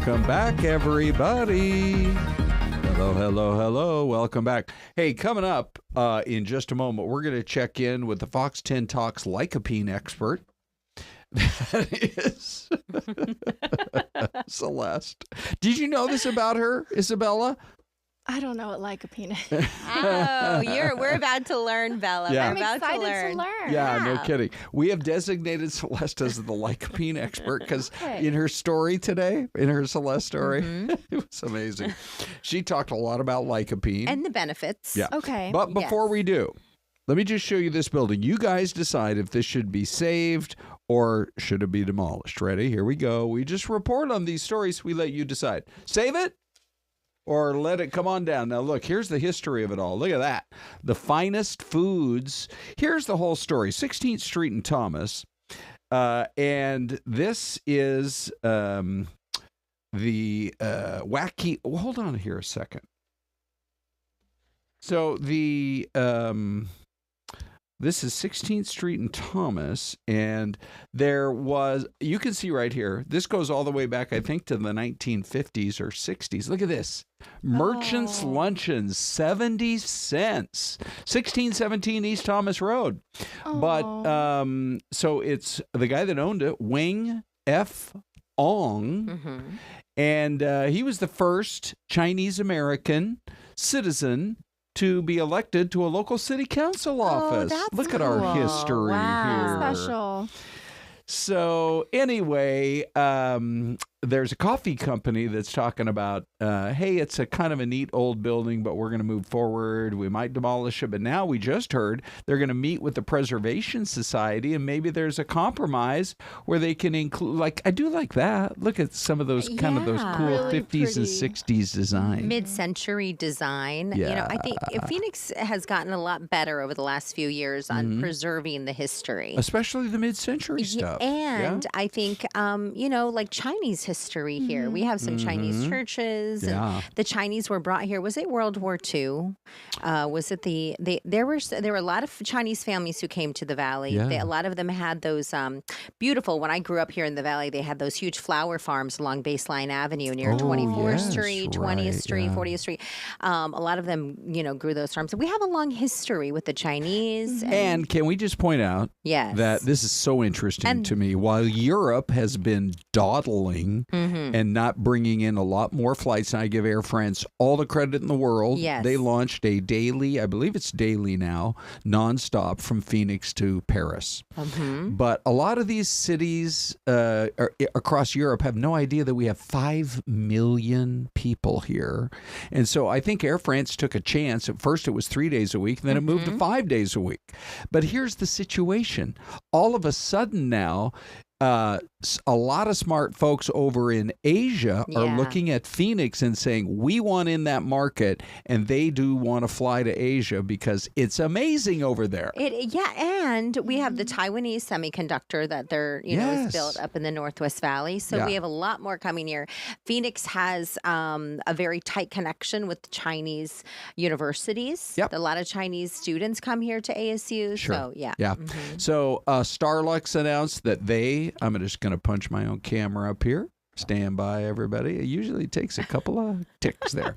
Welcome back, everybody. Hello, hello, hello. Welcome back. Hey, coming up in just a moment, we're going to check in with the Fox 10 Talks lycopene expert. That is Syleste. Did you know this about her, Isabella? I don't know what lycopene is. We're about to learn, Bella. Yeah. We're about I'm excited to learn. Yeah, no kidding. We have designated Syleste as the lycopene expert because in her story today, in her Syleste story, it was amazing. She talked a lot about lycopene. And the benefits. Yeah. Okay. But before we do, let me just show you this building. You guys decide if this should be saved or should it be demolished. Ready? Here we go. We just report on these stories. We let you decide. Save it or let it come on down. Now, look, here's the history of it all. Look at that. The finest foods. Here's the whole story. 16th Street in Thomas. And this is the wacky. Well, hold on here a second. So the this is 16th Street in Thomas, and there was, you can see right here, this goes all the way back, I think, to the 1950s or 60s. Look at this. Merchant's Luncheons, 70 cents. 1617 East Thomas Road. But, so it's the guy that owned it, Wing F. Ong, and he was the first Chinese-American citizen to be elected to a local city council office. Look at our history here. Special. So anyway, there's a coffee company that's talking about, hey, it's a kind of a neat old building, but we're going to move forward. We might demolish it. But now we just heard they're going to meet with the Preservation Society, and maybe there's a compromise where they can include, like, I do like that. Look at some of those kind of those cool really 50s and pretty. 60s design. Mid-century design. Yeah. You know, I think Phoenix has gotten a lot better over the last few years on preserving the history. Especially the mid-century stuff. And I think, you know, like Chinese history here. We have some Chinese churches. Yeah. And the Chinese were brought here. Was it World War II? Was it there were a lot of Chinese families who came to the valley. Yeah. A lot of them had those beautiful, when I grew up here in the valley, they had those huge flower farms along Baseline Avenue near 24th Street, 20th Street, 40th Street. A lot of them, you know, grew those farms. We have a long history with the Chinese. And can we just point out that this is so interesting to me. While Europe has been dawdling and not bringing in a lot more flights, and I give Air France all the credit in the world. Yes. They launched a daily, I believe it's daily now, nonstop from Phoenix to Paris. But a lot of these cities across Europe have no idea that we have 5 million people here. And so I think Air France took a chance. At first it was 3 days a week, and then it moved to 5 days a week. But here's the situation. All of a sudden now, a lot of smart folks over in Asia are looking at Phoenix and saying, we want in that market, and they do want to fly to Asia because it's amazing over there. And we have the Taiwanese semiconductor that they're, you know, is built up in the Northwest Valley. So we have a lot more coming here. Phoenix has a very tight connection with the Chinese universities. A lot of Chinese students come here to ASU. So, So Starlux announced that I'm just going to punch my own camera up here. Stand by, everybody. It usually takes a couple of ticks there.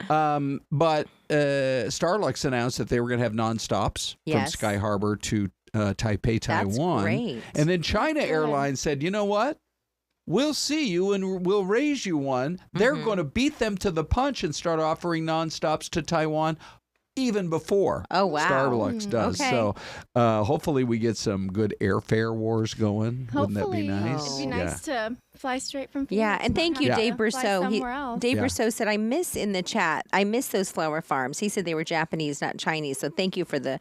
But Starlux announced that they were going to have nonstops from Sky Harbor to Taipei, Taiwan. That's great. And then China Airlines said, you know what? We'll see you and we'll raise you one. They're going to beat them to the punch and start offering nonstops to Taiwan even before Starlux does. So hopefully we get some good airfare wars going. Wouldn't that be nice? It'd be nice to fly straight from Phoenix. Yeah, and thank you, Dave Brousseau. Dave Brousseau said, I miss in the chat, I miss those flower farms. He said they were Japanese, not Chinese. So thank you for the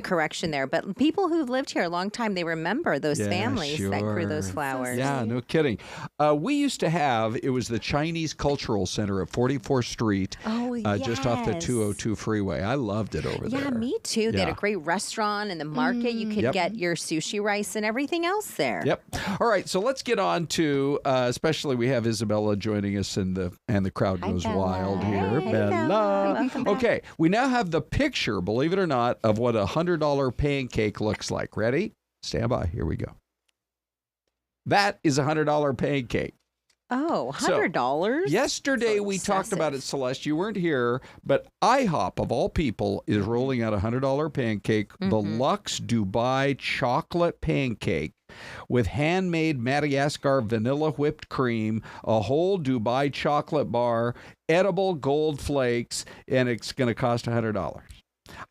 correction there. But people who've lived here a long time, they remember those families that grew those flowers. Yeah, no kidding. We used to have, it was the Chinese Cultural Center at 44th Street, just off the 202 freeway. I loved it over there. Yeah, me too. They had a great restaurant and the market. You could get your sushi rice and everything else there. Yep. All right, so let's get on to, especially we have Isabella joining us, and the crowd goes wild here. Hey, Bella. Okay, we now have the picture, believe it or not, of what a $100 pancake looks like. Ready? Stand by. Here we go. That is a $100 pancake. Oh, $100? Yesterday So we talked about it, excessive. Celeste. You weren't here, but IHOP, of all people, is rolling out a $100 pancake, the Luxe Dubai chocolate pancake with handmade Madagascar vanilla whipped cream, a whole Dubai chocolate bar, edible gold flakes, and it's going to cost $100.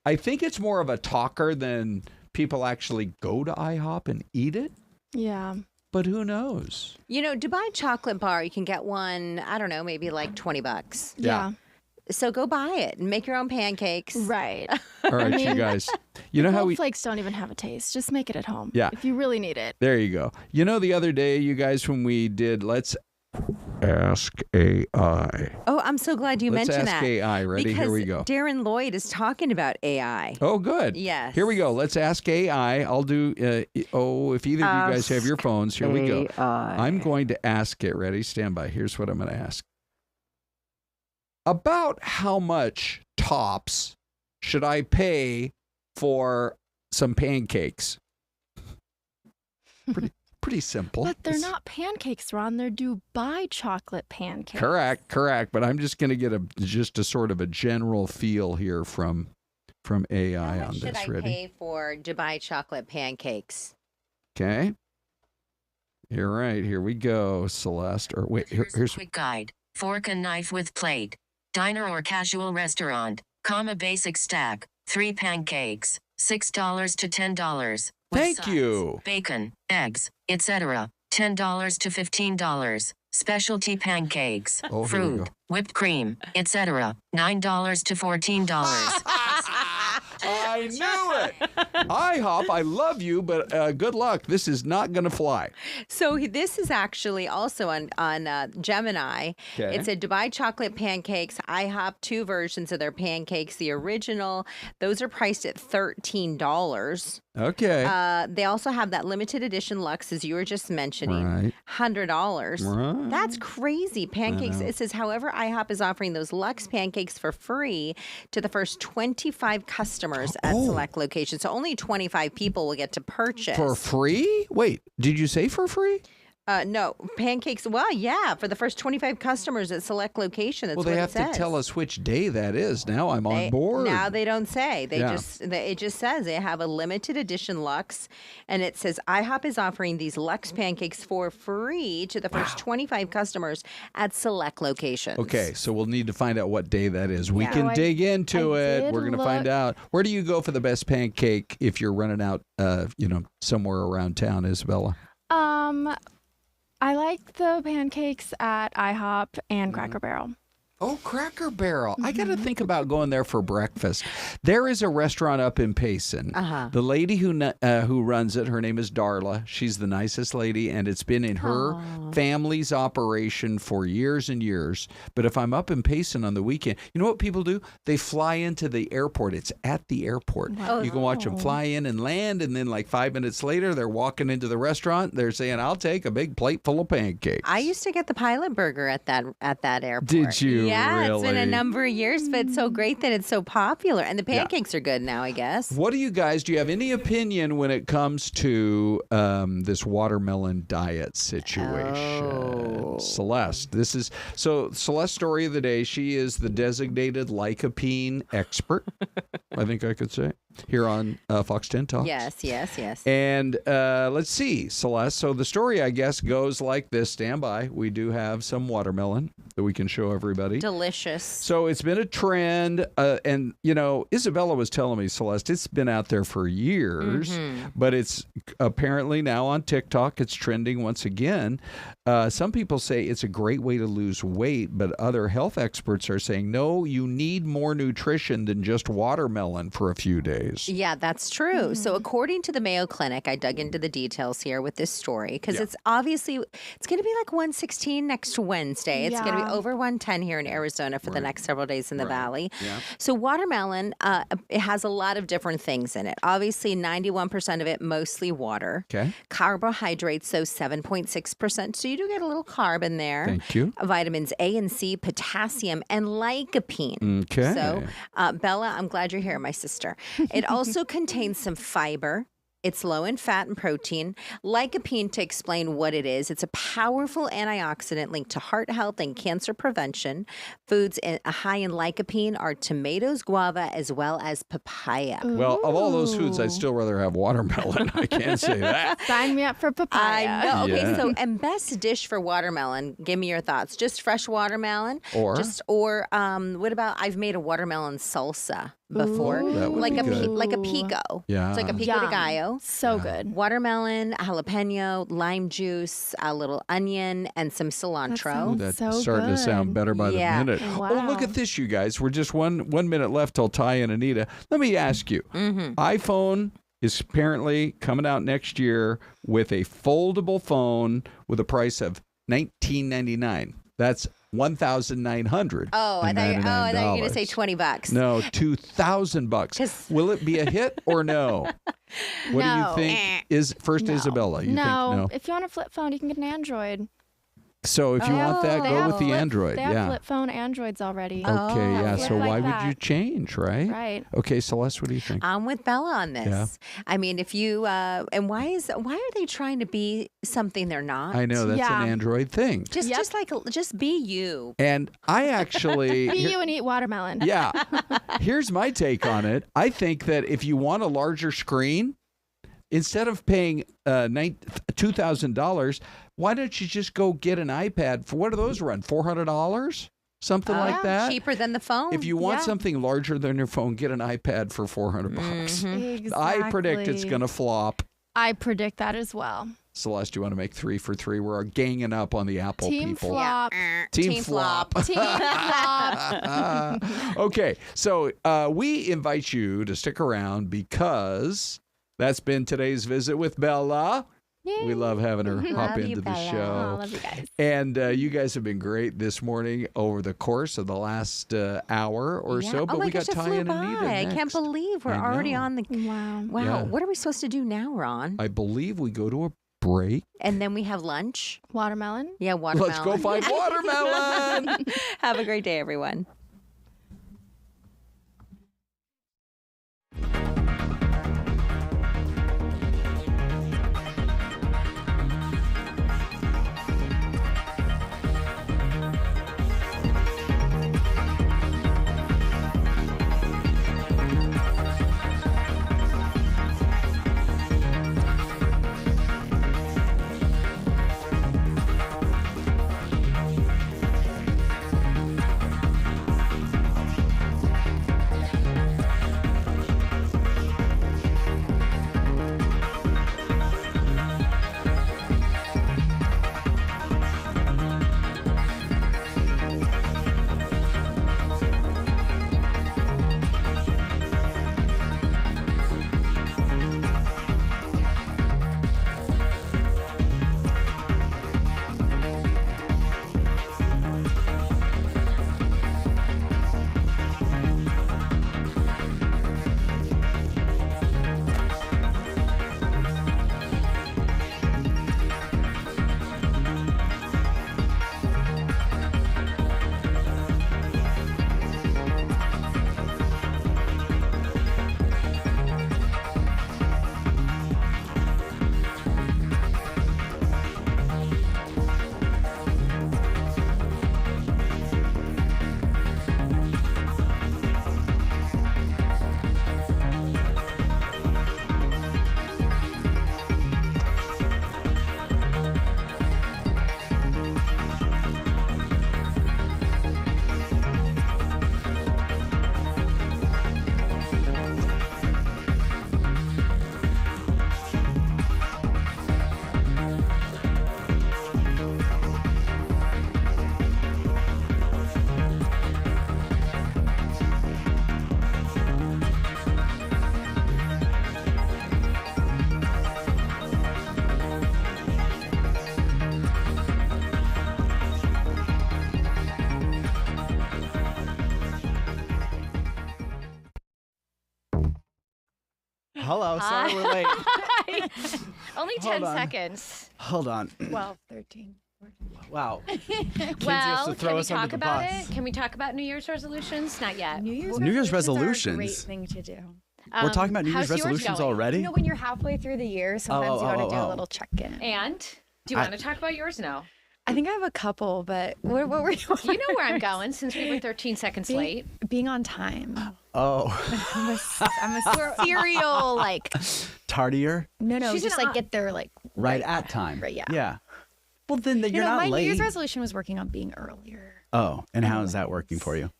I think it's more of a talker than people actually go to IHOP and eat it. Yeah. But who knows? You know, Dubai chocolate bar, you can get one, I don't know, maybe like $20. Yeah. So go buy it and make your own pancakes. Right. All right, you guys. You know how Gold we... flakes don't even have a taste. Just make it at home. Yeah. If you really need it. There you go. You know, the other day, you guys, when we did Let's Ask AI. Oh, I'm so glad you Let's mentioned ask that. AI. Ready? Because Here we go. Darren Lloyd is talking about AI. Oh, good. Yes. Here we go. Let's ask AI. I'll do, if either of you guys have your phones, here we go. I'm going to ask it. Ready? Stand by. Here's what I'm going to ask. About how much tops should I pay for some pancakes? Pretty simple. But they're not pancakes, Ron. They're Dubai chocolate pancakes. Correct. But I'm just going to get just a sort of a general feel here from AI How on much should this. I Ready? pay for Dubai chocolate pancakes? Okay. You're right. Here we go, Celeste. Or wait, here's a quick guide. Fork and knife with plate. Diner or casual restaurant. Basic stack. 3 pancakes. $6 to $10. With Thank sides, you. Bacon, eggs, etc. $10 to $15. Specialty pancakes. Oh, here we fruit, go. whipped cream, etc. $9 to $14. I knew it. IHOP, I love you, but good luck. This is not going to fly. So this is actually also on Gemini. Okay. It's a Dubai chocolate pancakes. IHOP, 2 versions of their pancakes. The original, those are priced at $13. Okay. They also have that limited edition Luxe, as you were just mentioning, Right. $100. Right. That's crazy. Pancakes. It says, however, IHOP is offering those Luxe pancakes for free to the first 25 customers at select locations. So only 25 people will get to purchase. For free? Wait, did you say for free? No, pancakes. Well, yeah, for the first 25 customers at select location. That's Well, what they it have says. to tell us which day that is. Now I'm on board. Now they don't say. Yeah. It just says they have a limited edition Luxe, and it says IHOP is offering these Luxe pancakes for free to the first 25 customers at select locations. Okay, so we'll need to find out what day that is. We Yeah. can dig into I it. did We're going to find look- out. Where do you go for the best pancake if you're running out, somewhere around town, Isabella? I like the pancakes at IHOP and Cracker Barrel. Oh, Cracker Barrel. I got to think about going there for breakfast. There is a restaurant up in Payson. The lady who runs it, her name is Darla. She's the nicest lady, and it's been in her family's operation for years and years. But if I'm up in Payson on the weekend, you know what people do? They fly into the airport. It's at the airport. You can watch them fly in and land, and then like 5 minutes later, they're walking into the restaurant. They're saying, "I'll take a big plate full of pancakes." I used to get the Pilot Burger at that airport. Did you? Yeah, it's been a Really? number of years, but it's so great that it's so popular. And the pancakes are good now, I guess. What do you you have any opinion when it comes to this watermelon diet situation? Celeste, Celeste's story of the day. She is the designated lycopene expert, I think I could say, here on Fox 10 Talks. Yes. And let's see, Celeste. So the story, I guess, goes like this. Stand by. We do have some watermelon that we can show everybody. Delicious. So it's been a trend. And, Isabella was telling me, Celeste, it's been out there for years, but it's apparently now on TikTok. It's trending once again. Some people say it's a great way to lose weight, but other health experts are saying, no, you need more nutrition than just watermelon for a few days. Yeah, that's true. So according to the Mayo Clinic, I dug into the details here with this story because it's obviously, it's going to be like 116 next Wednesday. It's going to be over 110 here in Arizona for the next several days in the valley. Yeah. So watermelon, it has a lot of different things in it. Obviously, 91% of it, mostly water. Okay. Carbohydrates, so 7.6%. So you do get a little carb in there. Thank you. Vitamins A and C, potassium, and lycopene. Okay. So, Bella, I'm glad you're here, my sister. It also contains some fiber. It's low in fat and protein. Lycopene, to explain what it is, it's a powerful antioxidant linked to heart health and cancer prevention. Foods high in lycopene are tomatoes, guava, as well as papaya. Well, of all those foods, I'd still rather have watermelon. I can't say that. Sign me up for papaya. I know. Okay, Yeah. so and best dish for watermelon. Give me your thoughts. Just fresh watermelon, Or? what about? I've made a watermelon salsa before, Ooh, that would like be good. like a pico. Yeah. It's like a pico de Yum. gallo. So good. Watermelon, jalapeno, lime juice, a little onion, and some cilantro. Ooh, that's so starting to sound good. better by the Yeah. minute. Wow. Oh, look at this, you guys. We're just one minute left till Ty and Anita. Let me ask you. iPhone is apparently coming out next year with a foldable phone with a price of $19.99. That's $1,999. Oh, I thought you were going to say $20. No, $2,000. Will it be a hit or no? What do you No. think? Is first No. Isabella? You think no? If you want a flip phone, you can get an Android. So if you want that, They go have with the flip- Android. They have Yeah. flip phone Androids already. Okay, yeah. flip So like why would that. you change, right? Right. Okay, Celeste, what do you think? I'm with Bella on this. Yeah. I mean, if you and why are they trying to be something they're not? I know that's Yeah. an Android thing. Just be you. And I actually Be you and eat watermelon. yeah. Here's my take on it. I think that if you want a larger screen, instead of paying $2,000, why don't you just go get an iPad? For what do those run? $400? Something like that? Cheaper than the phone. If you want Yeah. something larger than your phone, get an iPad for $400. Exactly. I predict it's going to flop. I predict that as well. Celeste, you want to make 3 for 3? We're ganging up on the Apple Team people. flop. Team flop. Team flop. Okay, so we invite you to stick around because that's been today's visit with Bella. We love having her hop Love you, into the Bella. show. Love you guys. And you guys have been great this morning over the course of the last hour or Yeah. so. But oh my we gosh, got it Ty flew and Anita by. I next. can't believe we're I already know. on the. Wow. Wow. Yeah. What are we supposed to do now, Ron? I believe we go to a break. And then we have lunch. Watermelon. Yeah, watermelon. Let's go find watermelon. Have a great day, everyone. Hello, sorry we're late. Only Hold 10 on. seconds. Hold on. 12, 13. Wow. Well, throw can we us under talk the about bus. it? Can we talk about New Year's resolutions? Not yet. New Year's resolutions? Are a great thing to do. We're talking about New Year's how's yours resolutions going? already? You know, when you're halfway through the year, sometimes you got to do a little check-in. And do you want to talk about yours now? I think I have a couple, but what were you? You know where I'm going since we were 13 seconds late. Being on time. Oh. I'm a serial, like... Tardier? No, She's just like get there like... Right at time. Right, yeah. Yeah. Well, then you're not my late. New Year's resolution was working on being earlier. Oh, and how is that working for you?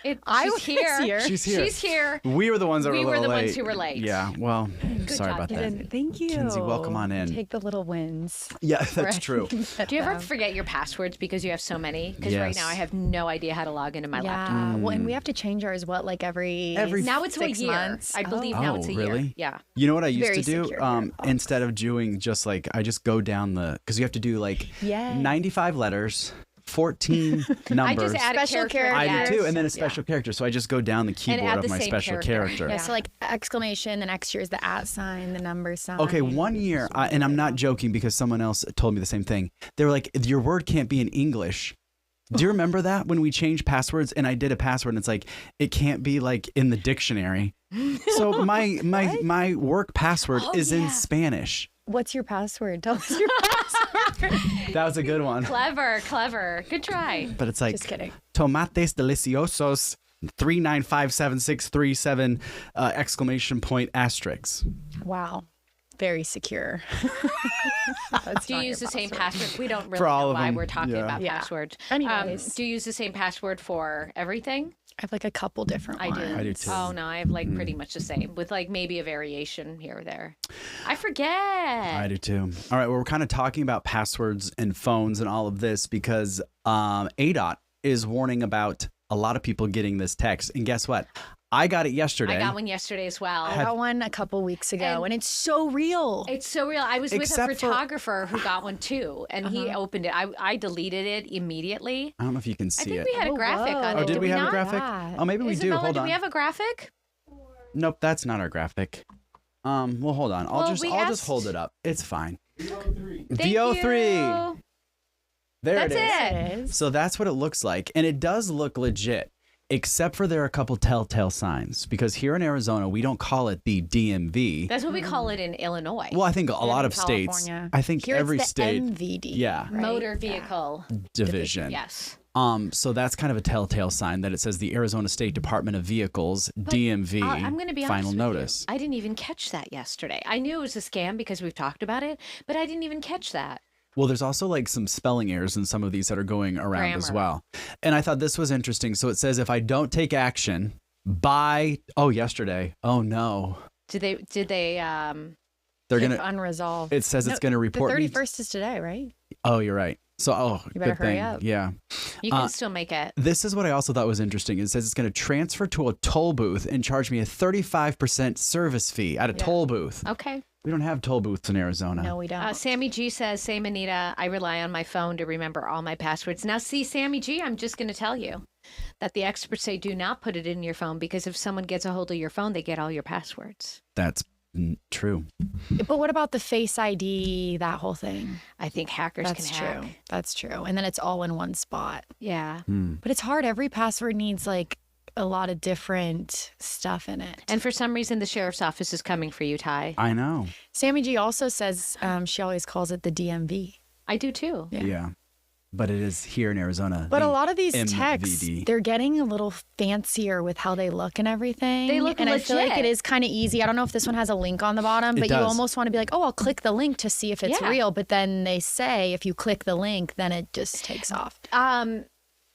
She's here. She's here. She's here. We were the ones that were a We little were the late. ones who were late. Yeah, well, sorry job, about that. Thank you. Kinsey, welcome on in. Take the little wins. Yeah, that's true. Do you ever forget your passwords because you have so many? Because right now I have no idea how to log into my laptop. Well, and we have to change ours, every now it's 6 a year. months? I believe now it's a year. Really? Yeah. You know what I used Very to do? secure. Instead of doing just like, I just go down because you have to do like 95 letters, 14 numbers. I just add Special a character. I do too, and then a special character. So I just go down the keyboard add of the my same special character. Yeah, so like exclamation, the next year is the @ sign, the number sign. Okay, one year, and I'm not joking because someone else told me the same thing. They were like, your word can't be in English. Do you remember that when we changed passwords and I did a password and it's like, it can't be like in the dictionary. So my work password is in Spanish. What's your password? Tell us your password. That was a good one. Clever. Good try. But it's like, Just kidding. tomates deliciosos 3957637 exclamation point asterisk. Wow. Very secure. Do you use the same password? We don't really For all know of why them, we're talking yeah. about Yeah. passwords. Anyways. Do you use the same password for everything? I have like a couple different ones. I do too. Oh no, I have like pretty much the same with like maybe a variation here or there. I forget. I do too. All right, well, we're kind of talking about passwords and phones and all of this because ADOT is warning about a lot of people getting this text. And guess what? I got it yesterday. I got one yesterday as well. I got one a couple weeks ago, and it's so real. It's so real. I was with a Except for- photographer who got one too, and he opened it. I deleted it immediately. I don't know if you can I see think it. we had a graphic on it. Oh, did we have not? a graphic? that? Oh, maybe we do. Isabella, Hold do on. we have a graphic? Nope, that's not our graphic. Well, hold on. I'll Well, just we just asked- hold it up. It's fine. Thank VO3. you. There That's it is. It is. So that's what it looks like, and it does look legit. Except for there are a couple telltale signs because here in Arizona we don't call it the DMV. That's what we call it in Illinois. Well, I think a lot of California. states. I think Here every it's the state. MVD. Yeah. right? Motor vehicle Division. Yes. So that's kind of a telltale sign that it says the Arizona State Department of Vehicles, DMV. I'm going to be honest final with notice. you. I didn't even catch that yesterday. I knew it was a scam because we've talked about it, but I didn't even catch that. Well, there's also like some spelling errors in some of these that are going around as Grammar. well. And I thought this was interesting. So it says if I don't take action by yesterday. Oh no. Did they They're If going to unresolved. it says it's going to report The me. 31st is today, right? Oh, you're right. So You better good hurry thing. up. Yeah. you can still make it. This is what I also thought was interesting. It says it's going to transfer to a toll booth and charge me a 35% service fee at a toll booth. Okay. We don't have toll booths in Arizona. No, we don't. Sammy G says, same Anita, I rely on my phone to remember all my passwords. Now, see, Sammy G, I'm just going to tell you that the experts say do not put it in your phone because if someone gets a hold of your phone, they get all your passwords. That's true. But what about the Face ID, that whole thing? I think hackers That's can hack. true. That's true. And then it's all in one spot. Yeah. But it's hard. Every password needs like a lot of different stuff in it. And for some reason, the sheriff's office is coming for you, Ty. I know. Sammy G also says she always calls it the DMV. I do too. Yeah. But it is here in Arizona. But the a lot of these MVD. texts, they're getting a little fancier with how they look and everything. They look and I feel like legit. it is kind of easy. I don't know if this one has a link on the bottom, but you does. almost want to be like, oh, I'll click the link to see if it's Yeah. real. But then they say if you click the link, then it just takes off.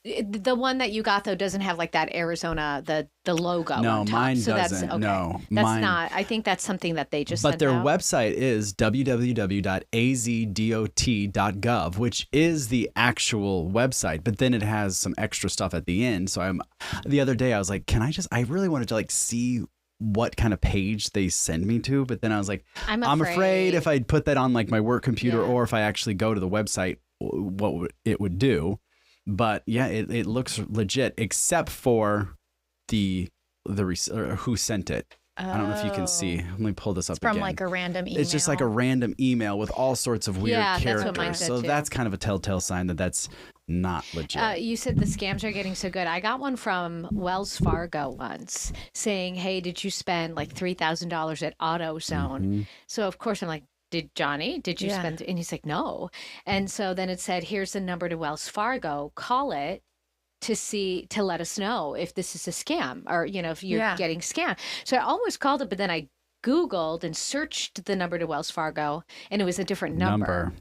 The one that you got though doesn't have like that Arizona the logo. No, on top. mine so doesn't. That's, okay. No, that's mine- not. I think that's something that they just. But sent their out. website is www.azdot.gov, which is the actual website. But then it has some extra stuff at the end. So the other day I was like, I really wanted to like see what kind of page they send me to. But then I was like, I'm afraid if I put that on like my work computer or if I actually go to the website, what it would do. But yeah, it looks legit, except for the who sent it. I don't know if you can see. Let me pull this up From again. like a random email. It's just like a random email with all sorts of weird Yeah, that's characters. what mine said So too. that's kind of a telltale sign that that's not legit. You said the scams are getting so good. I got one from Wells Fargo once saying, hey, did you spend like $3,000 at AutoZone? So, of course, I'm like, did you spend? And he's like, no. And so then it said, here's the number to Wells Fargo. Call it to let us know if this is a scam or, if you're getting scammed. So I almost called it, but then I Googled and searched the number to Wells Fargo, and it was a different number.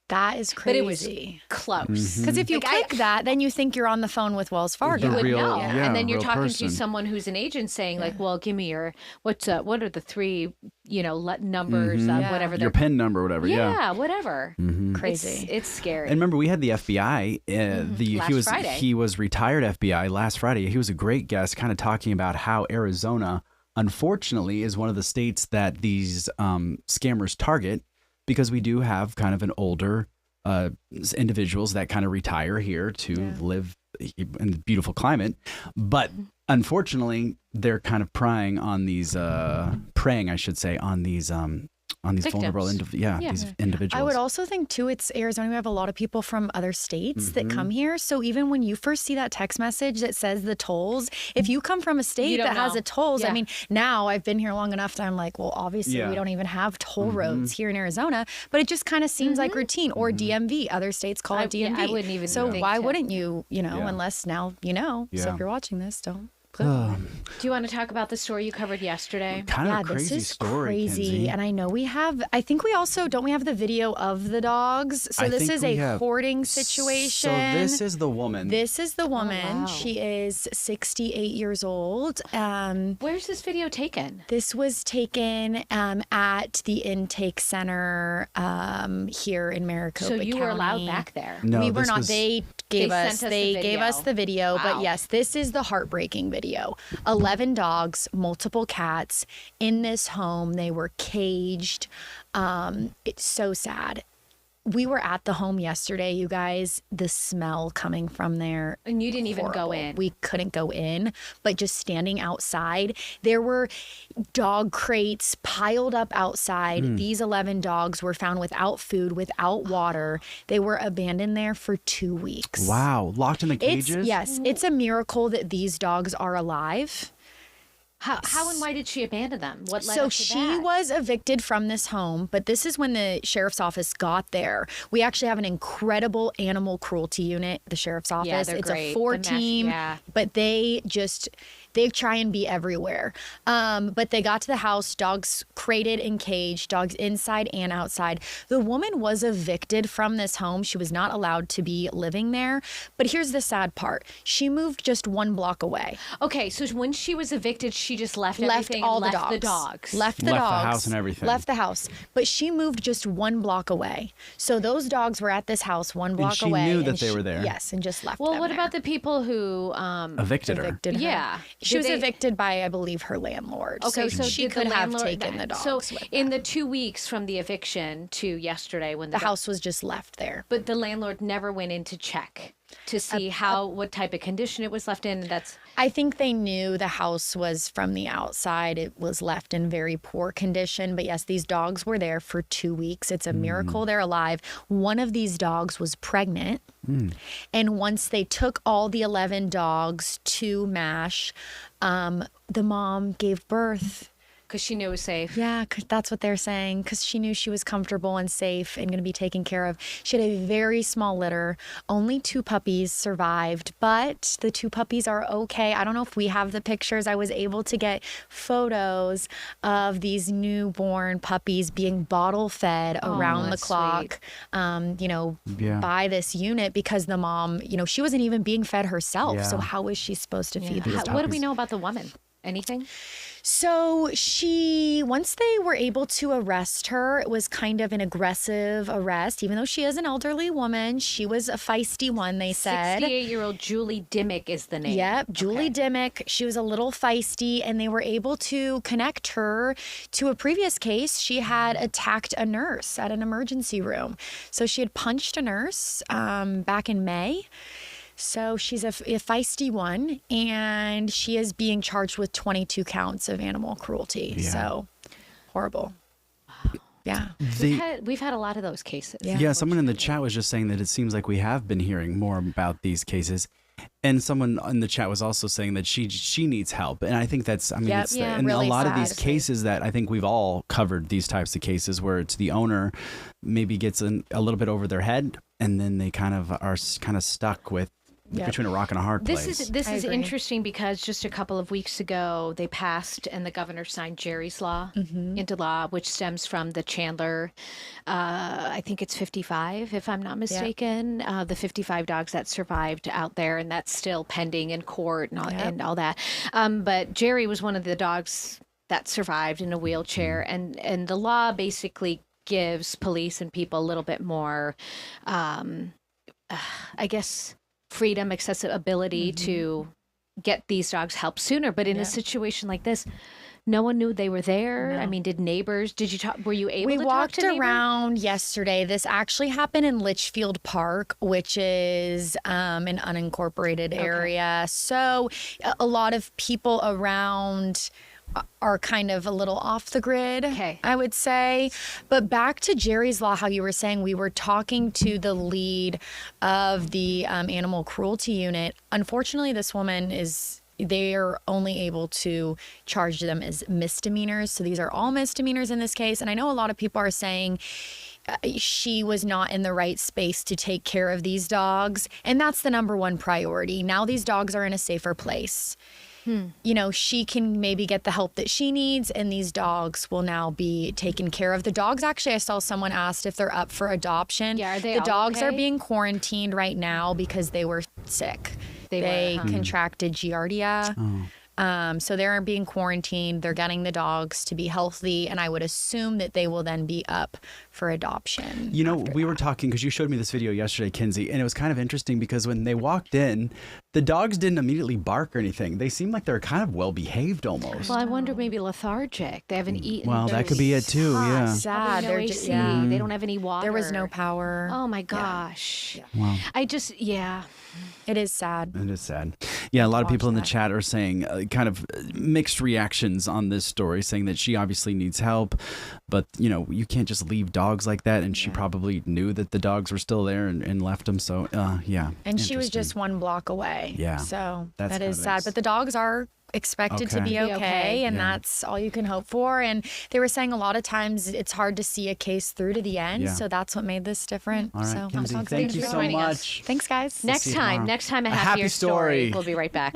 That is crazy. But it was close. Because if you click that, then you think you're on the phone with Wells Fargo. You would know. Yeah, and then you're real talking person. to someone who's an agent saying, like, well, give me your, what are the three, numbers of whatever. Your PIN number, whatever. Yeah, whatever. Crazy. It's scary. And remember, we had the FBI. Friday. He was retired FBI last Friday. He was a great guest, kind of talking about how Arizona, unfortunately, is one of the states that these scammers target, because we do have kind of an older individuals that kind of retire here to live in the beautiful climate. But unfortunately, they're kind of preying on these on these Victims. vulnerable these individuals. I would also think too, it's Arizona. We have a lot of people from other states that come here. So even when you first see that text message that says the tolls, if you come from a state that has a tolls, I mean, now I've been here long enough that I'm like, well, obviously we don't even have toll roads here in Arizona, but it just kind of seems like routine, or DMV. Other states call it DMV. I wouldn't even So think why to. wouldn't you, unless now you know. So if you're watching this, don't. Do you want to talk about the story you covered yesterday? Kind of a crazy this is story, crazy. Kenzie. And I know I think we also, don't we have the video of the dogs? So this is a hoarding situation. So this is the woman. This is the woman. wow. She is 68 years old. Where's this video taken? This was taken at the intake center here in Maricopa So you County. were allowed back there? No, We were this not. was- They gave us the video. Wow. But yes, this is the heartbreaking video. 11 dogs, multiple cats in this home. They were caged. It's so sad. We were at the home yesterday, you guys. The smell coming from there. And you didn't even go horrible. in. We couldn't go in, but just standing outside, there were dog crates piled up outside. These 11 dogs were found without food, without water. They were abandoned there for 2 weeks. Wow, locked in the cages? It's a miracle that these dogs are alive. How and why did she abandon them? What led So up to she that? was evicted from this home, but this is when the sheriff's office got there. We actually have an incredible animal cruelty unit, the sheriff's office. they're It's great. a The 4-team, mesh, but they try and be everywhere. But they got to the house, dogs crated and caged, dogs inside and outside. The woman was evicted from this home. She was not allowed to be living there. But here's the sad part. She moved just 1 block away. Okay, so when she was evicted, she just left everything all and the left dogs. the dogs. Left the Left the dogs. house and everything. Left the house. But she moved just 1 block away. So those dogs were at this house 1 block she away. knew that they were there. Yes, and just left Well, them what there. about the people who Evicted her. Evicted her. Yeah. She Did was they- evicted by, I believe, her landlord. Okay, so she did the could have landlord- taken the dogs So with in them. the 2 weeks from the eviction to yesterday, when The house was just left there. but the landlord never went in to check to see what type of condition it was left in. I think they knew the house was from the outside. It was left in very poor condition. But yes, these dogs were there for 2 weeks. It's a miracle they're alive. One of these dogs was pregnant. And once they took all the 11 dogs to MASH, the mom gave birth. because she knew it was safe. Yeah, 'cause that's what they're saying, because she knew she was comfortable and safe and going to be taken care of. She had a very small litter. Only 2 puppies survived, but the 2 puppies are okay. I don't know if we have the pictures. I was able to get photos of these newborn puppies being bottle fed around the that's clock, by this unit, because the mom, she wasn't even being fed herself. Yeah. So how is she supposed to feed these dogs? What do we know about the woman? Anything? So once they were able to arrest her, it was kind of an aggressive arrest. Even though she is an elderly woman, she was a feisty one, they said. 68-year-old Julie Dimmick is the name. Yep, Julie Dimmick. She was a little feisty, and they were able to connect her to a previous case. She had attacked a nurse at an emergency room. So she had punched a nurse back in May. So she's a feisty one, and she is being charged with 22 counts of animal cruelty. Yeah. So horrible. Yeah. We've had a lot of those cases. Yeah, someone in the chat was just saying that it seems like we have been hearing more about these cases. And someone in the chat was also saying that she needs help. And I think that's, it's and really a lot of these sad. cases that I think we've all covered these types of cases where it's the owner maybe gets a little bit over their head and then they kind of are stuck with between a rock and a hard place. This is interesting because just a couple of weeks ago they passed and the governor signed Jerry's Law into law, which stems from the Chandler, I think it's 55 if I'm not mistaken, the 55 dogs that survived out there, and that's still pending in court and all that. But Jerry was one of the dogs that survived in a wheelchair, and the law basically gives police and people a little bit more, I guess, freedom, accessibility to get these dogs help sooner. But in a situation like this, no one knew they were there. I mean, did you talk? Were you able to talk to We walked neighbors? around yesterday. This actually happened in Litchfield Park, which is an unincorporated area. So a lot of people around are kind of a little off the grid, I would say. But back to Jerry's Law, how you were saying, we were talking to the lead of the animal cruelty unit. Unfortunately, this woman they're only able to charge them as misdemeanors. So these are all misdemeanors in this case. And I know a lot of people are saying she was not in the right space to take care of these dogs. And that's the number one priority. Now these dogs are in a safer place. You know, she can maybe get the help that she needs, and these dogs will now be taken care of. The dogs, actually, I saw someone asked if they're up for adoption. Yeah, are they the all dogs okay? are being quarantined right now because they were sick. They contracted Giardia. So they're being quarantined. They're getting the dogs to be healthy, and I would assume that they will then be up for adoption. You know, we were talking because you showed me this video yesterday, Kinsey, and it was kind of interesting because when they walked in, the dogs didn't immediately bark or anything. They seemed like they're kind of well behaved almost. Well, I wonder, maybe lethargic. They haven't eaten. Well, that could be it too. Yeah. Sad. No They're AC. just, They don't have any water. There was no power. Oh my gosh. Wow. It is sad. It is sad. Yeah, a lot of people in the chat are saying kind of mixed reactions on this story, saying that she obviously needs help, but you know, you can't just leave dogs like that. And she probably knew that the dogs were still there and left them. So And she was just one block away. Yeah. So That's that is kinda sad. But the dogs are expected to be okay, and that's all you can hope for. And they were saying a lot of times it's hard to see a case through to the end, so that's what made this different. All right, so Kinsey, thank you so much. Thanks, guys. Next time a happy happier story. We'll be right back.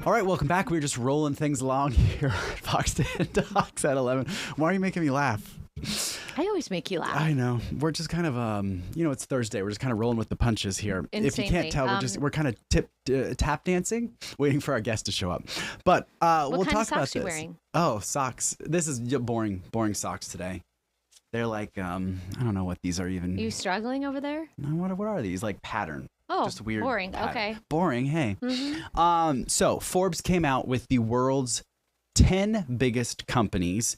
All right, welcome back. We're just rolling things along here at Fox 10 Talks at 11. Why are you making me laugh? I always make you laugh. I know. We're just kind of, it's Thursday. We're just kind of rolling with the punches here. Insanely. If you can't tell, we're kind of tap dancing, waiting for our guest to show up. But we'll talk about this. What kind of socks are you wearing? Oh, socks. This is boring socks today. They're like, I don't know what these are even. Are you struggling over there? No, what are these? Like pattern. Oh, just weird. Boring. Pattern. Okay. Boring. Hey. Mm-hmm. So Forbes came out with the world's 10 biggest companies.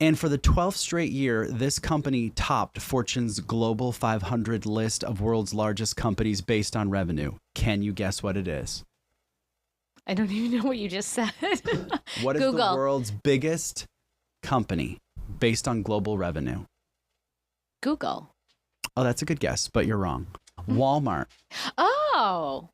And for the 12th straight year, this company topped Fortune's Global 500 list of world's largest companies based on revenue. Can you guess what it is? I don't even know what you just said. What is Google. the world's biggest company based on global revenue? Google. Oh, that's a good guess, but you're wrong. Walmart. Oh.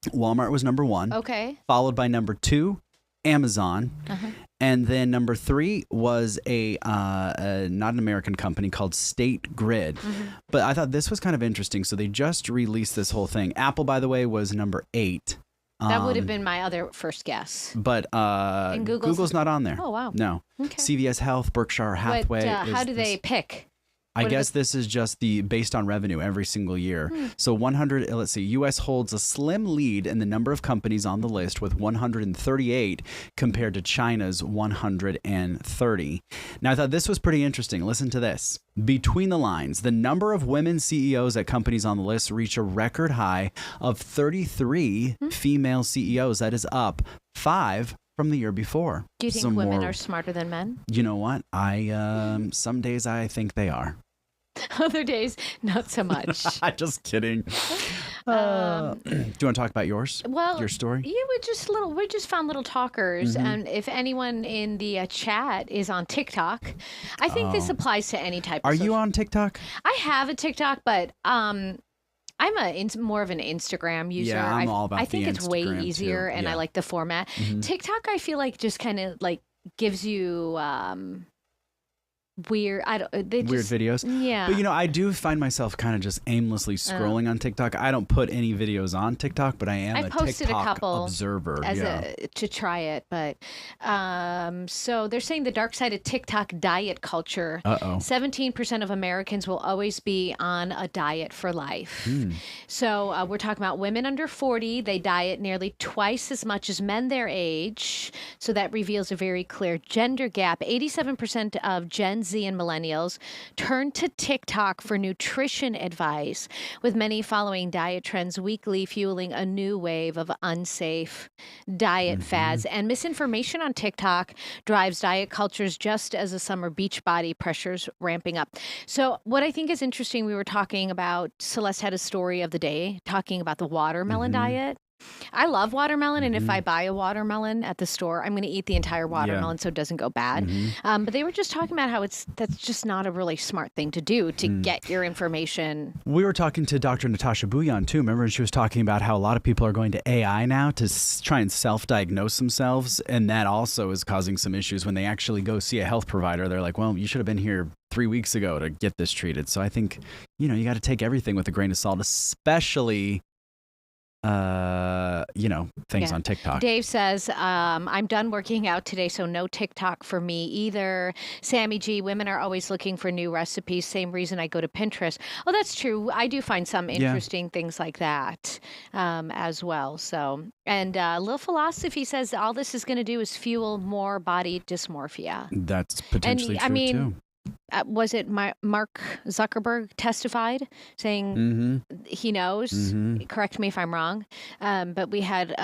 Walmart was number 1. Okay. Followed by number 2, Amazon. Uh-huh. And then number 3 was a not an American company called State Grid. Mm-hmm. But I thought this was kind of interesting. So they just released this whole thing. Apple, by the way, was number 8. That would have been my other first guess. But And Google's not on there. Oh, wow. No. Okay. CVS Health, Berkshire Hathaway. How do they pick? I guess this is just the based on revenue every single year. So 100, let's see, U.S. holds a slim lead in the number of companies on the list with 138 compared to China's 130. Now, I thought this was pretty interesting. Listen to this. Between the lines, the number of women CEOs at companies on the list reach a record high of 33 female CEOs. That is up 5 from the year before. Do you think women are smarter than men? You know what? Some days I think they are. Other days, not so much. Just kidding. Do you want to talk about yours? Well, your story? Yeah, we just found little talkers, and if anyone in the chat is on TikTok, I think this applies to any type. Are of you on TikTok? I have a TikTok, but I'm more of an Instagram user. Yeah, I'm all about I think the it's way Instagram, easier, too. and I like the format. TikTok, I feel like just kind of like gives you weird. Weird videos. Yeah, but I do find myself kind of just aimlessly scrolling on TikTok. I don't put any videos on TikTok, but I am a posted TikTok a couple observer to try it. But so they're saying the dark side of TikTok diet culture. 17% of Americans will always be on a diet for life. So we're talking about women under 40. They diet nearly twice as much as men their age. So that reveals a very clear gender gap. 87% of Gen Z and millennials turn to TikTok for nutrition advice, with many following diet trends weekly, fueling a new wave of unsafe diet fads. And misinformation on TikTok drives diet cultures just as the summer beach body pressures ramping up. So what I think is interesting, we were talking about, Syleste had a story of the day talking about the watermelon diet. I love watermelon, and if I buy a watermelon at the store, I'm going to eat the entire watermelon so it doesn't go bad. But they were just talking about how that's just not a really smart thing to do to get your information. We were talking to Dr. Natasha Bouillon, too. Remember, and she was talking about how a lot of people are going to AI now to try and self-diagnose themselves, and that also is causing some issues when they actually go see a health provider. They're like, well, you should have been here 3 weeks ago to get this treated. So I think, you got to take everything with a grain of salt, especially things on TikTok. Dave says, I'm done working out today, so no TikTok for me either. Sammy G, women are always looking for new recipes. Same reason I go to Pinterest. Oh, that's true. I do find some interesting things like that as well. So, and Lil Philosophy says all this is going to do is fuel more body dysmorphia. That's potentially true, too. Was it Mark Zuckerberg testified saying he knows? Correct me if I'm wrong. But we had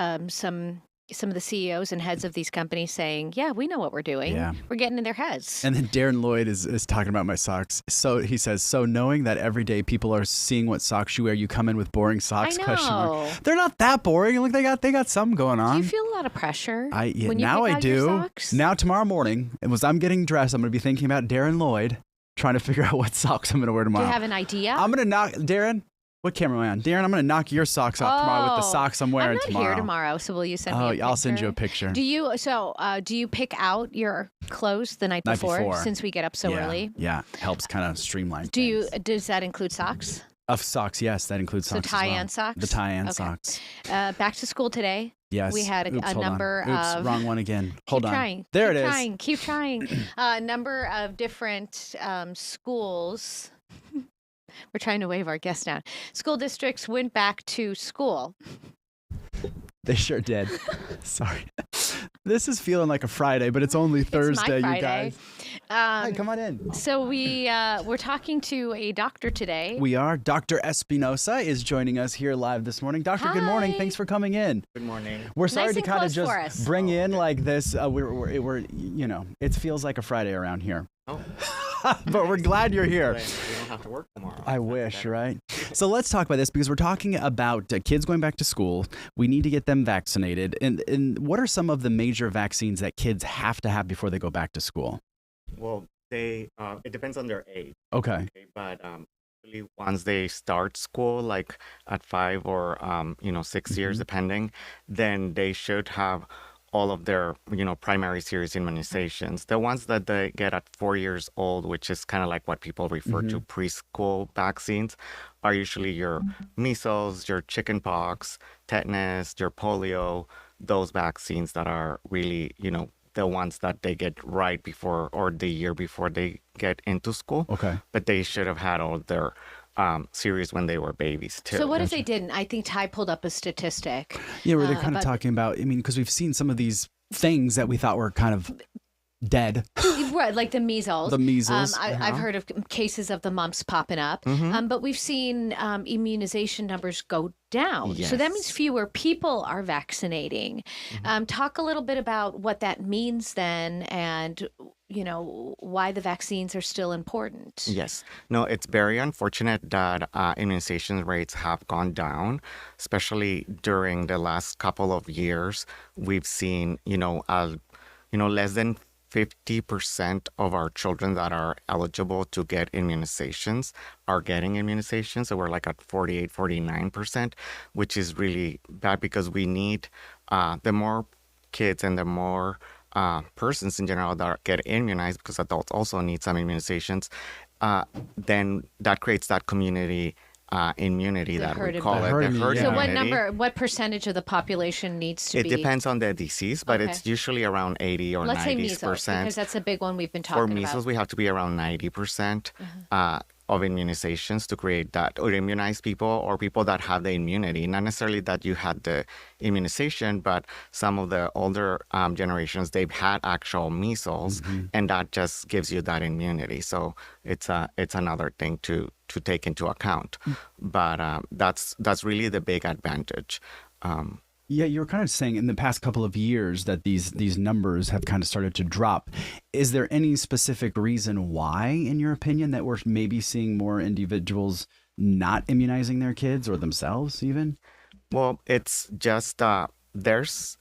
some of the CEOs and heads of these companies saying, yeah, we know what we're doing. Yeah. We're getting in their heads. And then Darren Lloyd is talking about my socks. So he says, so knowing that every day people are seeing what socks you wear, you come in with boring socks? I know. They're not that boring. Look, they got some going on. Do you feel a lot of pressure? Now I do. Now tomorrow morning, as I'm getting dressed, I'm going to be thinking about Darren Lloyd, trying to figure out what socks I'm going to wear tomorrow. Do you have an idea? I'm going to knock Darren. What camera am I on? Darren, I'm going to knock your socks off tomorrow with the socks I'm wearing tomorrow. I'm not here tomorrow, so will you send me a picture? I'll send you a picture. Do you pick out your clothes the night before since we get up so early? Yeah, helps kind of streamline Does that include socks? Of socks, yes, that includes socks. So tie and socks? The tie and socks. Back to school today. Yes. We had Oops, a hold on. number Oops, of. wrong one again. Hold Keep on. trying. There keep it is. trying, Keep trying. A number of different schools. We're trying to wave our guests down. School districts went back to school. They sure did. Sorry. This is feeling like a Friday, but it's only Thursday, it's my you Friday. guys. Hi, come on in. So we're talking to a doctor today. We are. Dr. Espinosa is joining us here live this morning. Doctor, good morning. Hi. Thanks for coming in. Good morning. We're sorry Nice to and kind of close for just us. bring in like this. We're it feels like a Friday around here. Oh. But we're glad you're here. We don't have to work tomorrow. I wish, right? So let's talk about this because we're talking about kids going back to school. We need to get them vaccinated. And what are some of the major vaccines that kids have to have before they go back to school? Well, it depends on their age. Okay. But really once they start school, like at 5 or 6 years, depending, then they should have all of their, primary series immunizations. The ones that they get at 4 years old, which is kind of like what people refer to preschool vaccines, are usually your measles, your chickenpox, tetanus, your polio, those vaccines that are really, the ones that they get right before or the year before they get into school. Okay. But they should have had all their series when they were babies too. So what if they didn't? I think Ty pulled up a statistic. Yeah, where they're kind of talking about, because we've seen some of these things that we thought were kind of dead. Right, like the measles. The measles. I've heard of cases of the mumps popping up, but we've seen immunization numbers go down. So that means fewer people are vaccinating. Talk a little bit about what that means then and why the vaccines are still important. Yes. No, it's very unfortunate that immunization rates have gone down, especially during the last couple of years. We've seen, less than 50% of our children that are eligible to get immunizations are getting immunizations. So we're like at 48, 49%, which is really bad because we need the more kids and the more persons in general that get immunized, because adults also need some immunizations, then that creates that community immunity that we call it. The herd So immunity. what percentage of the population needs to be? It depends on the disease, but it's usually around 80 or 90%. Let's say measles, because that's a big one we've been talking about. For measles, we have to be around 90% of immunizations to create that, or immunize people or people that have the immunity. Not necessarily that you had the immunization, but some of the older generations, they've had actual measles, and that just gives you that immunity. So it's another thing to take into account. But that's really the big advantage. Yeah, you were kind of saying in the past couple of years that these numbers have kind of started to drop. Is there any specific reason why, in your opinion, that we're maybe seeing more individuals not immunizing their kids or themselves even? Well, it's just there's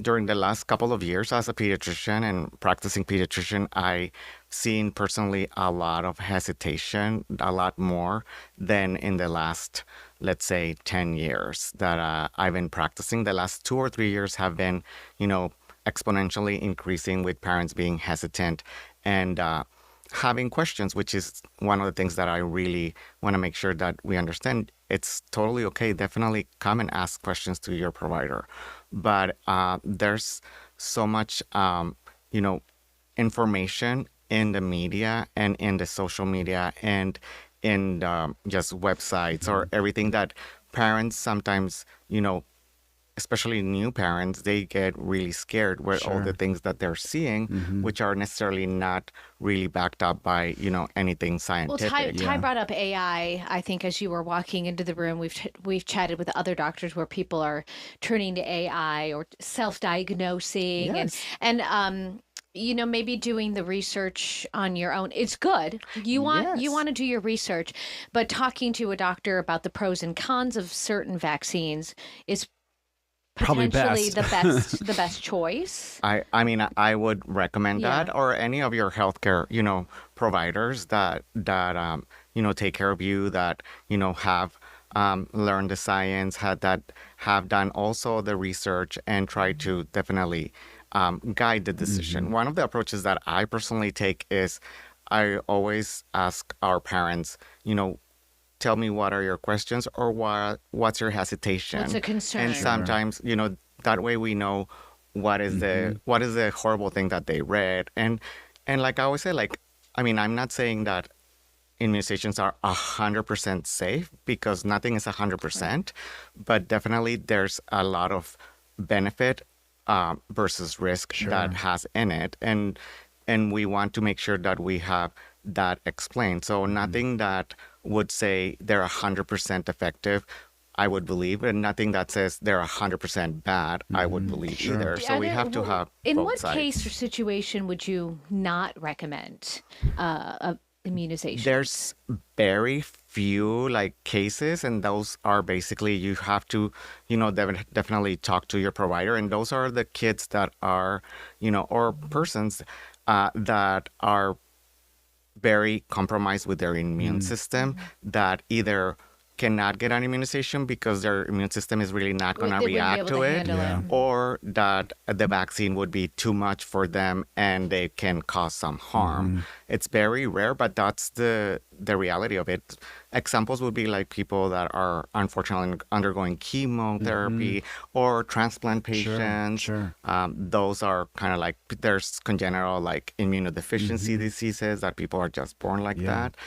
during the last couple of years as a pediatrician and practicing pediatrician, I've seen personally a lot of hesitation, a lot more than in the last, let's say, 10 years that I've been practicing. The last 2 or 3 years have been, exponentially increasing with parents being hesitant and having questions, which is one of the things that I really want to make sure that we understand. It's totally okay. Definitely come and ask questions to your provider. But there's so much, information in the media and in the social media and in just websites or everything that parents sometimes, especially new parents, they get really scared with all the things that they're seeing, which are necessarily not really backed up by, anything scientific. Well, Ty brought up AI, I think, as you were walking into the room. We've chatted with other doctors where people are turning to AI or self-diagnosing and maybe doing the research on your own. It's good. You want to do your research, but talking to a doctor about the pros and cons of certain vaccines is potentially the best choice. I mean, I would recommend that, or any of your healthcare, providers that take care of you, that, have learned the science, have done also the research and try to definitely guide the decision. One of the approaches that I personally take is I always ask our parents, tell me what are your questions or what's your hesitation. What's a concern? And sometimes, that way we know what is the horrible thing that they read. And like I always say, I'm not saying that immunizations are 100% safe because nothing is 100%, but definitely there's a lot of benefit versus risk that has in it. And we want to make sure that we have that explained. So nothing that would say they're 100% effective, I would believe, and nothing that says they're 100% bad, I would believe either. So we have to have in both what sides. case or situation would you not recommend immunization? There's very few cases, and those are basically you have to, definitely talk to your provider, and those are the kids that are, or persons that are very compromised with their immune system that either cannot get an immunization because their immune system is really not going to react to it, or that the vaccine would be too much for them and they can cause some harm. It's very rare, but that's the reality of it. Examples would be like people that are unfortunately undergoing chemotherapy or transplant patients. Those are kind of like, there's congenital immunodeficiency diseases that people are just born like that.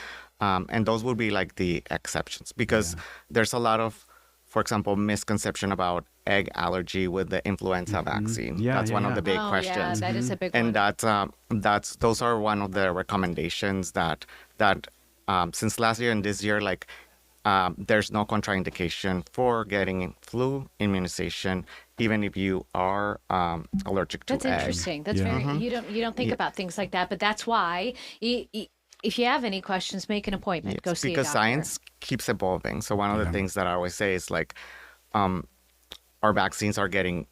And those would be like the exceptions because there's a lot of, for example, misconception about egg allergy with the influenza vaccine. That's one of the big questions. Yeah, that is a big one. And those are one of the recommendations that since last year and this year, there's no contraindication for getting flu immunization, even if you are allergic to eggs. That's interesting. That's very you don't think about things like that, but that's why. If you have any questions, make an appointment. Go see a doctor. Because science keeps evolving. So one of the things that I always say is our vaccines are getting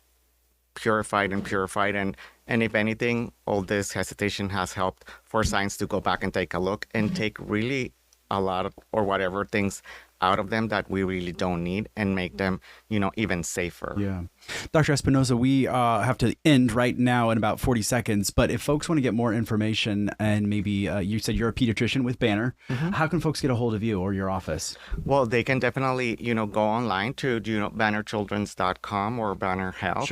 purified, and if anything, all this hesitation has helped for science to go back and take a look and take really a lot of, or whatever things out of them that we really don't need and make them, even safer. Yeah. Dr. Espinosa, we have to end right now in about 40 seconds, but if folks want to get more information and maybe you said you're a pediatrician with Banner, how can folks get a hold of you or your office? Well, they can definitely, go online to, bannerchildrens.com or Banner Health.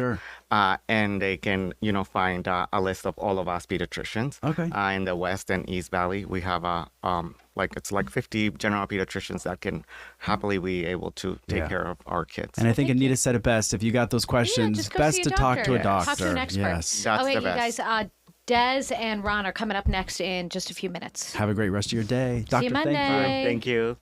And they can, find a list of all of us pediatricians. In the West and East Valley, we have it's 50 general pediatricians that can happily be able to take care of our kids. And I think Anita said it best. If you got those questions, best to talk to a doctor. Talk to an expert. Yes. That's okay, the you best. guys, Des and Ron are coming up next in just a few minutes. Have a great rest of your day. Doctor, See you Monday. Thank you.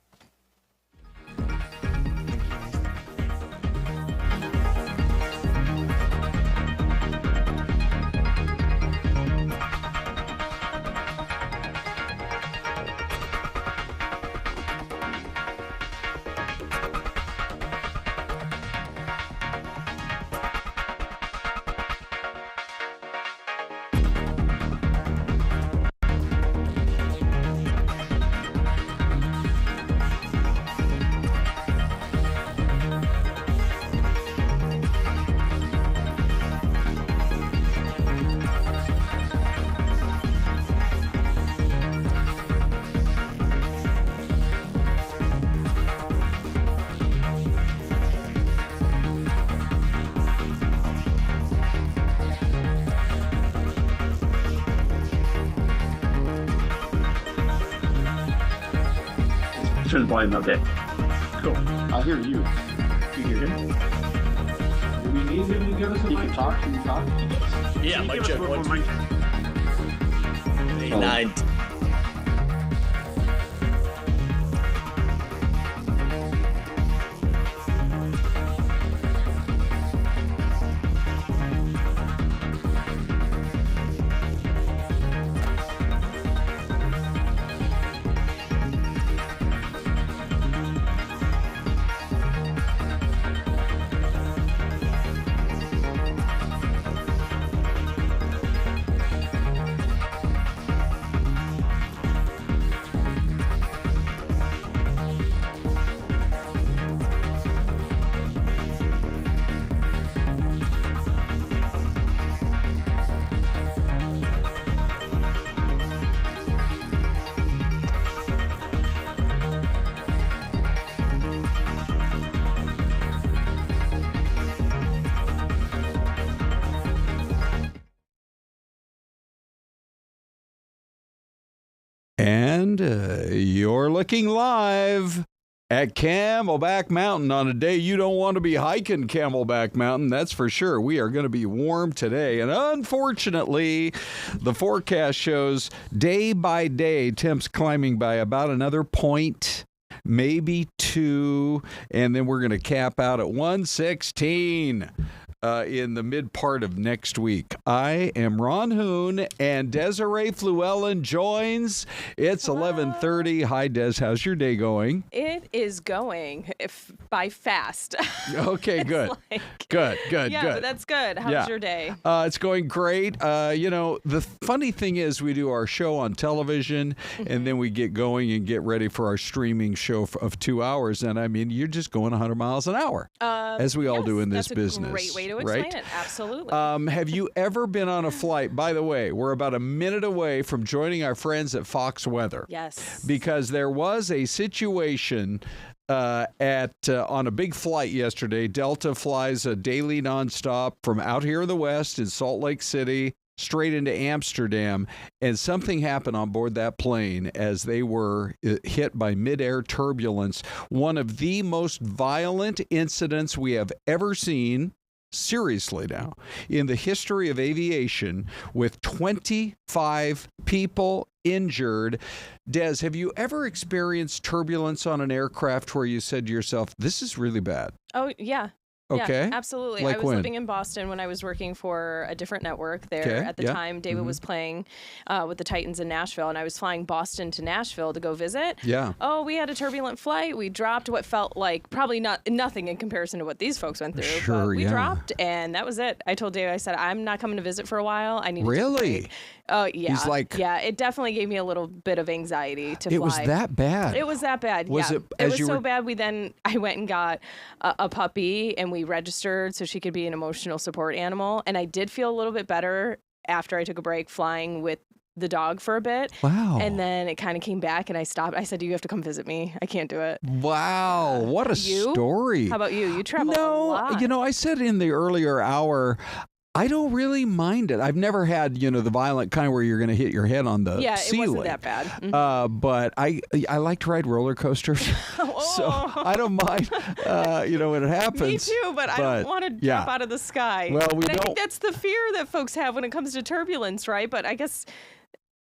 Turn the volume up a bit. Cool. I'll hear you. You hear him? Do we need him to give us a mic? Talk? Can you talk? Yeah, mic check. 1, 2, 3, 9. And you're looking live at Camelback Mountain on a day you don't want to be hiking Camelback Mountain, that's for sure. We are going to be warm today. And unfortunately, the forecast shows day by day temps climbing by about another point, maybe 2, and then we're going to cap out at 116. In the mid part of next week. I am Ron Hoon, and Desiree Fluellen joins. It's 11:30. Hi, Des. How's your day going? It is going by fast. Okay, good. Good. Yeah, but that's good. How's your day? It's going great. The funny thing is we do our show on television, and then we get going and get ready for our streaming show of 2 hours. And, I mean, you're just going 100 miles an hour, as we all do in this business. That's a great way to explain it. Absolutely. Have you ever been on a flight? By the way, we're about a minute away from joining our friends at Fox Weather. Yes. Because there was a situation on a big flight yesterday. Delta flies a daily nonstop from out here in the West in Salt Lake City straight into Amsterdam, and something happened on board that plane as they were hit by mid-air turbulence. One of the most violent incidents we have ever seen, seriously now, in the history of aviation, with 25 people injured. Des, have you ever experienced turbulence on an aircraft where you said to yourself, this is really bad? Oh, yeah. Okay. Yeah, absolutely. Like I was when? living in Boston when I was working for a different network there. At the time, David was playing with the Titans in Nashville, and I was flying Boston to Nashville to go visit. Yeah. Oh, we had a turbulent flight. We dropped what felt like probably nothing in comparison to what these folks went through. Sure, but we dropped, and that was it. I told David, I said, I'm not coming to visit for a while. I need to take a break. Oh, yeah. He's like, yeah, it definitely gave me a little bit of anxiety to fly. It was that bad? It was that bad, Was yeah. it was so bad, I went and got a puppy, and we registered so she could be an emotional support animal. And I did feel a little bit better after I took a break flying with the dog for a bit. Wow. And then it kind of came back, and I stopped. I said, you have to come visit me. I can't do it. Wow. What a story. How about you? You travel a lot. You know, I said in the earlier hour, I don't really mind it. I've never had, the violent kind where you're going to hit your head on the ceiling. It wasn't that bad. Mm-hmm. But I like to ride roller coasters, so I don't mind, when it happens. Me too, but I don't want to drop out of the sky. Well, I think that's the fear that folks have when it comes to turbulence, right? But I guess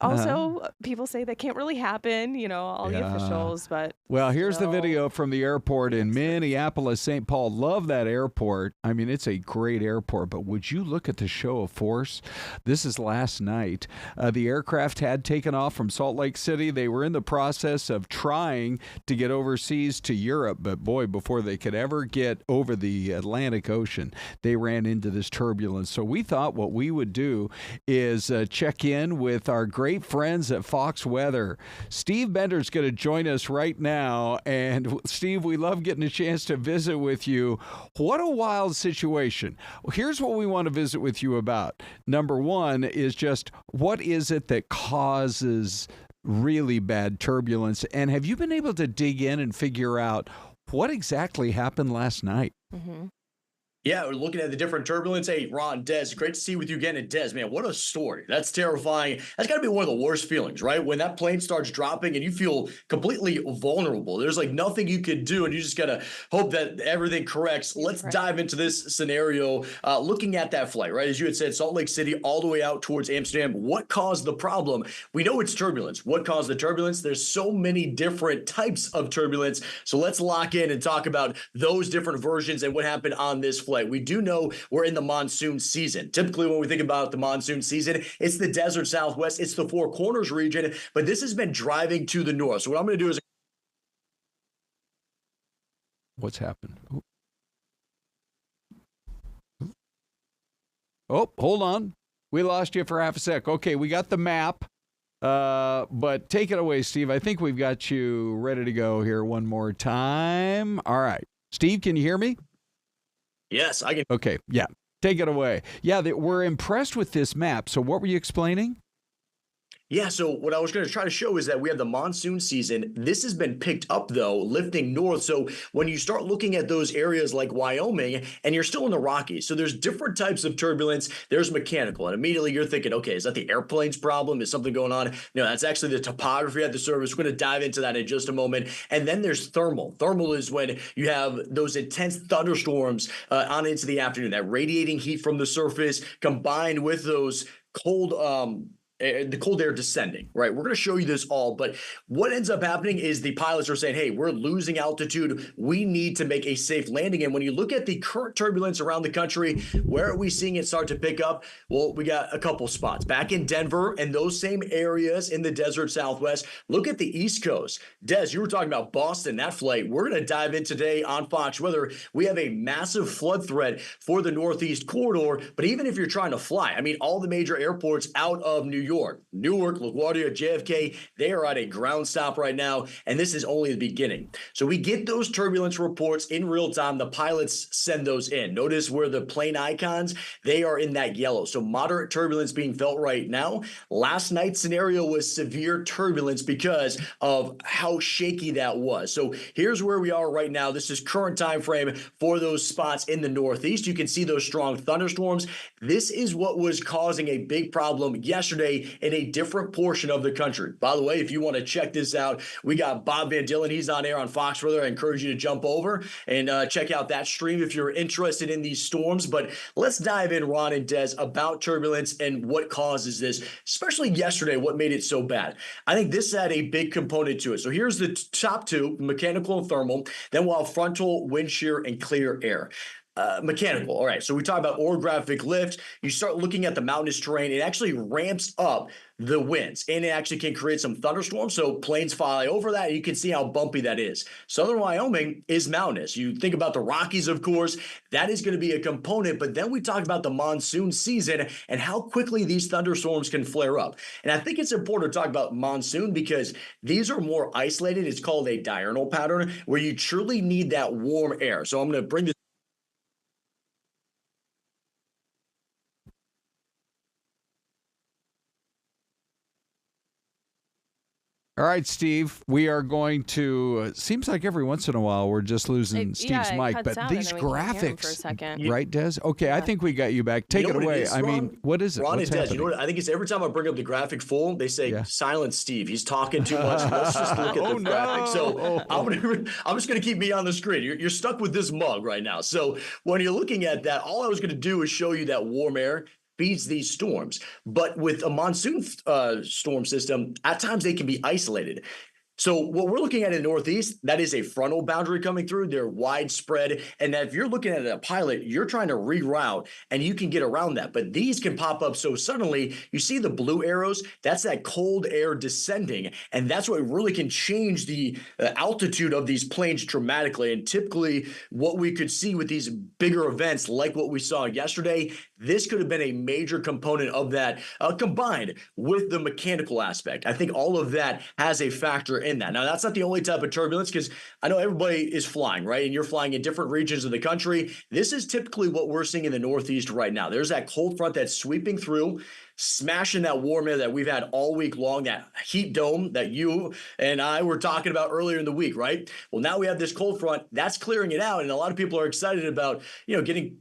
also people say that can't really happen, all the officials, but... Well, here's the video from the airport in Minneapolis, St. Paul. Love that airport. I mean, it's a great airport, but would you look at the show of force? This is last night. The aircraft had taken off from Salt Lake City. They were in the process of trying to get overseas to Europe, but boy, before they could ever get over the Atlantic Ocean, they ran into this turbulence. So we thought what we would do is check in with our great friends at Fox Weather. Steve Bender's going to join us right now. And Steve, we love getting a chance to visit with you. What a wild situation. Here's what we want to visit with you about. Number one is just what is it that causes really bad turbulence? And have you been able to dig in and figure out what exactly happened last night? Mm-hmm. Yeah, we're looking at the different turbulence. Hey, Ron, Des, great to see you with you again. And Des, man, what a story. That's terrifying. That's got to be one of the worst feelings, right? When that plane starts dropping and you feel completely vulnerable. There's like nothing you could do, and you just got to hope that everything corrects. Let's dive into this scenario. Looking at that flight, right? As you had said, Salt Lake City all the way out towards Amsterdam. What caused the problem? We know it's turbulence. What caused the turbulence? There's so many different types of turbulence. So let's lock in and talk about those different versions and what happened on this flight. We do know we're in the monsoon season. Typically, when we think about the monsoon season, it's the desert Southwest, it's the Four Corners region, but this has been driving to the north. So what I'm going to do is... What's happened? Oh, hold on. We lost you for half a sec. Okay, we got the map. But take it away, Steve. I think we've got you ready to go here one more time. All right. Steve, can you hear me? Yes, I can. Okay, yeah. Take it away. Yeah, we're impressed with this map. So what were you explaining? Yeah, so what I was going to try to show is that we have the monsoon season. This has been picked up, though, lifting north. So when you start looking at those areas like Wyoming, and you're still in the Rockies, so there's different types of turbulence. There's mechanical, and immediately you're thinking, okay, is that the airplane's problem? Is something going on? No, that's actually the topography at the surface. We're going to dive into that in just a moment. And then there's thermal. Thermal is when you have those intense thunderstorms on into the afternoon, that radiating heat from the surface combined with those cold the cold air descending, right? We're going to show you this all, but what ends up happening is the pilots are saying, hey, we're losing altitude. We need to make a safe landing. And when you look at the current turbulence around the country, where are we seeing it start to pick up? Well, we got a couple spots back in Denver and those same areas in the desert Southwest. Look at the East Coast. Des, you were talking about Boston, that flight. We're going to dive in today on Fox Weather. We have a massive flood threat for the Northeast corridor, but even if you're trying to fly, I mean, all the major airports out of New York, Newark, LaGuardia, JFK, they are at a ground stop right now, and this is only the beginning. So we get those turbulence reports in real time. The pilots send those in. Notice where the plane icons, they are in that yellow. So moderate turbulence being felt right now. Last night's scenario was severe turbulence because of how shaky that was. So here's where we are right now. This is current time frame for those spots in the Northeast. You can see those strong thunderstorms. This is what was causing a big problem yesterday in a different portion of the country. By the way, if you want to check this out, we got Bob Van Dillen. He's on air on Fox Weather. I encourage you to jump over and check out that stream if you're interested in these storms. But let's dive in, Ron and Des, about turbulence and what causes this, especially yesterday, what made it so bad. I think this had a big component to it. So here's the top two, mechanical and thermal. Then we'll have frontal, wind shear, and clear air. Mechanical. All right. So we talk about orographic lift. You start looking at the mountainous terrain. It actually ramps up the winds and it actually can create some thunderstorms. So planes fly over that. You can see how bumpy that is. Southern Wyoming is mountainous. You think about the Rockies, of course, that is going to be a component. But then we talk about the monsoon season and how quickly these thunderstorms can flare up. And I think it's important to talk about monsoon because these are more isolated. It's called a diurnal pattern where you truly need that warm air. So I'm going to bring this. All right, Steve, we are going to, seems like every once in a while we're just losing Steve's mic, but these graphics, right, Des? Okay, yeah. I think we got you back. Take it away. I mean, what is it? Ron What's and Des, happening? you know what? I think it's every time I bring up the graphic full, they say, silence Steve. He's talking too much. Let's just look at the graphic. So I'm just going to keep me on the screen. You're stuck with this mug right now. So when you're looking at that, all I was going to do is show you that warm air feeds these storms. But with a monsoon storm system, at times they can be isolated. So what we're looking at in the Northeast, that is a frontal boundary coming through. They're widespread. And if you're looking at a pilot, you're trying to reroute and you can get around that. But these can pop up so suddenly. You see the blue arrows? That's that cold air descending. And that's what really can change the altitude of these planes dramatically. And typically what we could see with these bigger events like what we saw yesterday, this could have been a major component of that combined with the mechanical aspect. I think all of that has a factor in that. Now, that's not the only type of turbulence because I know everybody is flying, right? And you're flying in different regions of the country. This is typically what we're seeing in the Northeast right now. There's that cold front that's sweeping through, smashing that warm air that we've had all week long, that heat dome that you and I were talking about earlier in the week, right? Well, now we have this cold front that's clearing it out. And a lot of people are excited about, getting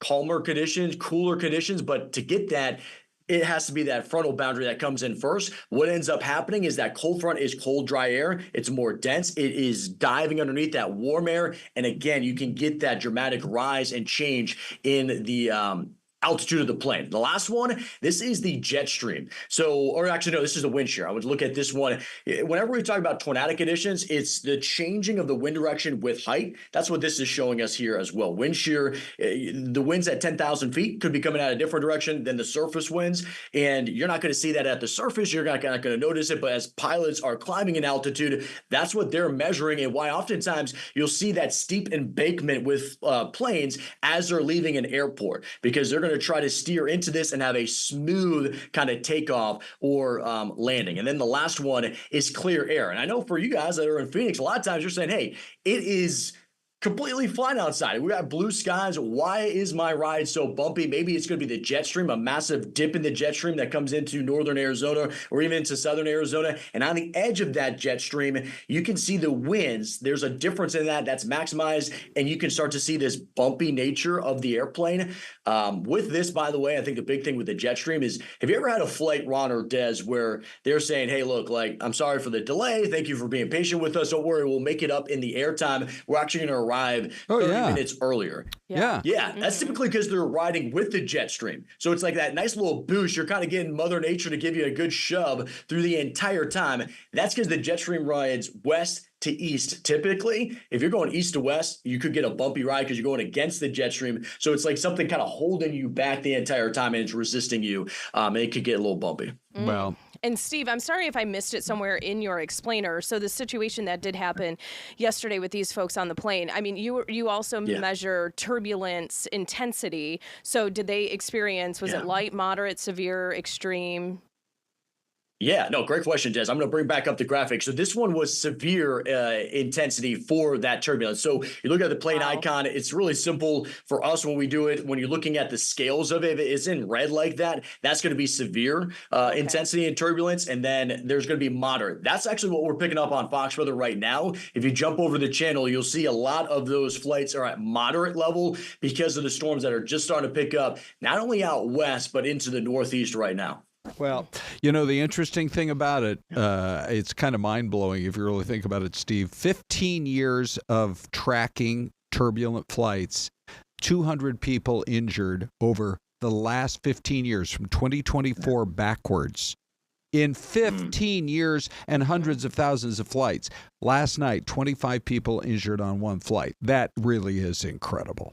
calmer conditions, cooler conditions. But to get that, it has to be that frontal boundary that comes in first. What ends up happening is that cold front is cold, dry air. It's more dense. It is diving underneath that warm air. And again, you can get that dramatic rise and change in the altitude of the plane. The last one, this is the jet stream. This is the wind shear. I would look at this one. Whenever we talk about tornadic conditions, it's the changing of the wind direction with height. That's what this is showing us here as well. Wind shear, the winds at 10,000 feet could be coming out a different direction than the surface winds. And you're not going to see that at the surface. You're not going to notice it. But as pilots are climbing in altitude, that's what they're measuring and why oftentimes you'll see that steep embankment with planes as they're leaving an airport because they're going to try to steer into this and have a smooth kind of takeoff or landing. And then the last one is clear air. And I know for you guys that are in Phoenix, a lot of times you're saying, hey, it is completely fine outside. We got blue skies. Why is my ride so bumpy? Maybe it's going to be the jet stream, a massive dip in the jet stream that comes into northern Arizona or even into southern Arizona. And on the edge of that jet stream, you can see the winds. There's a difference in that's maximized, and you can start to see this bumpy nature of the airplane. With this, by the way, I think the big thing with the jet stream is, have you ever had a flight, Ron or Des, where they're saying, hey, look, like, I'm sorry for the delay. Thank you for being patient with us. Don't worry, we'll make it up in the airtime. We're actually going to arrive 30 minutes earlier. Yeah. That's typically because they're riding with the jet stream. So it's like that nice little boost. You're kind of getting Mother Nature to give you a good shove through the entire time. That's because the jet stream rides west to east. Typically, if you're going east to west, you could get a bumpy ride because you're going against the jet stream. So it's like something kind of holding you back the entire time, and it's resisting you. And it could get a little bumpy. Well, and Steve, I'm sorry if I missed it somewhere in your explainer. So the situation that did happen yesterday with these folks on the plane, I mean, you also measure turbulence intensity. So did they experience, was it light, moderate, severe, extreme? Yeah, no, great question, Des. I'm going to bring back up the graphic. So this one was severe intensity for that turbulence. So you look at the plane icon, it's really simple for us when we do it. When you're looking at the scales of it, if it's in red like that, that's going to be severe intensity and turbulence. And then there's going to be moderate. That's actually what we're picking up on Fox Weather right now. If you jump over the channel, you'll see a lot of those flights are at moderate level because of the storms that are just starting to pick up, not only out west, but into the Northeast right now. Well, you know, the interesting thing about it, it's kind of mind-blowing if you really think about it, Steve. 15 years of tracking turbulent flights, 200 people injured over the last 15 years from 2024 backwards. In 15 years and hundreds of thousands of flights. Last night, 25 people injured on one flight. That really is incredible.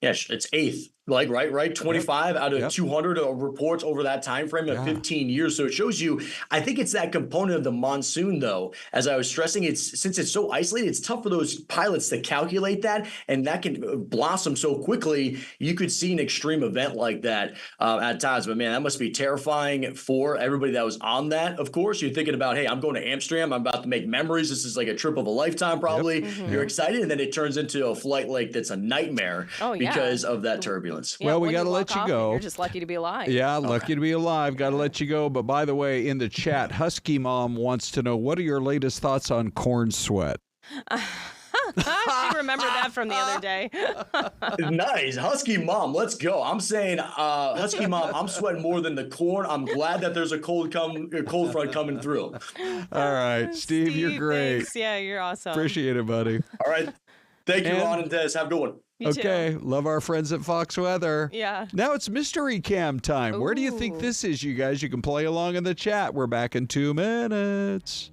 Yeah, it's eighth. Like, right? 25 out of 200 reports over that time frame of 15 years. So it shows you, I think it's that component of the monsoon, though. As I was stressing, since it's so isolated, it's tough for those pilots to calculate that, and that can blossom so quickly. You could see an extreme event like that at times. But, man, that must be terrifying for everybody that was on that, of course. You're thinking about, hey, I'm going to Amsterdam. I'm about to make memories. This is like a trip of a lifetime, probably. You're excited, and then it turns into a flight like that's a nightmare because of that turbulence. Well, we got to let you go. You're just lucky to be alive. Yeah, lucky to be alive. Got to let you go. But by the way, in the chat, Husky Mom wants to know, what are your latest thoughts on corn sweat? She remembered that from the other day. Nice. Husky Mom, let's go. I'm saying, Husky Mom, I'm sweating more than the corn. I'm glad that there's a cold front coming through. All right, Steve, you're great. Thanks. Yeah, you're awesome. Appreciate it, buddy. All right. Thank you, Ron and Des. Have a good one. Okay, love our friends at Fox Weather. Yeah. Now it's Mystery Cam time. Where do you think this is, you guys? You can play along in the chat. We're back in 2 minutes.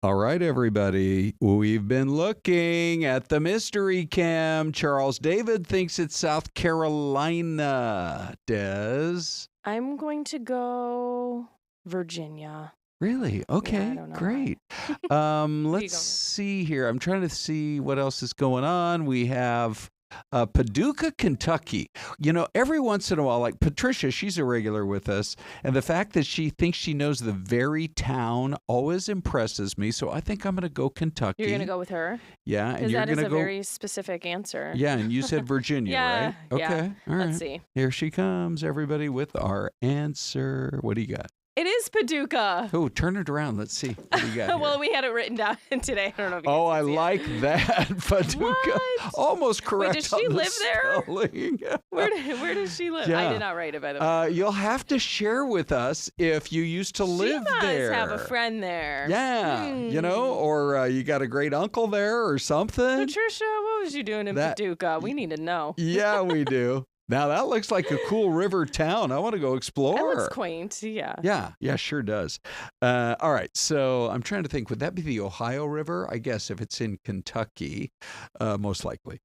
All right, everybody. We've been looking at the mystery cam. Charles David thinks it's South Carolina. Des? I'm going to go Virginia. Really? Okay, great. Let's see here. I'm trying to see what else is going on. We have Paducah, Kentucky. You know, every once in a while, like Patricia, she's a regular with us, and the fact that she thinks she knows the very town always impresses me. So I think I'm going to go Kentucky. You're going to go with her? Yeah, and you're that going is to a go. very specific answer. Yeah, and you said Virginia, right? Okay, yeah. all right. Let's see. Here she comes, everybody, with our answer. What do you got? It is Paducah. Oh, turn it around. Let's see. What do you got here? Well, we had it written down today. I don't know if you Oh, can I see like that. Paducah. What? Almost correct. Wait, does she on the live there? spelling. Where does she live? I did not write it, by the way. You'll have to share with us if you used to live there. She must have a friend there. Yeah, you know, or you got a great uncle there or something. Patricia, what was you doing in Paducah? We need to know. Yeah, we do. Now, that looks like a cool river town. I want to go explore. It looks quaint, yeah. Yeah, sure does. All right, so I'm trying to think, would that be the Ohio River? I guess if it's in Kentucky, most likely.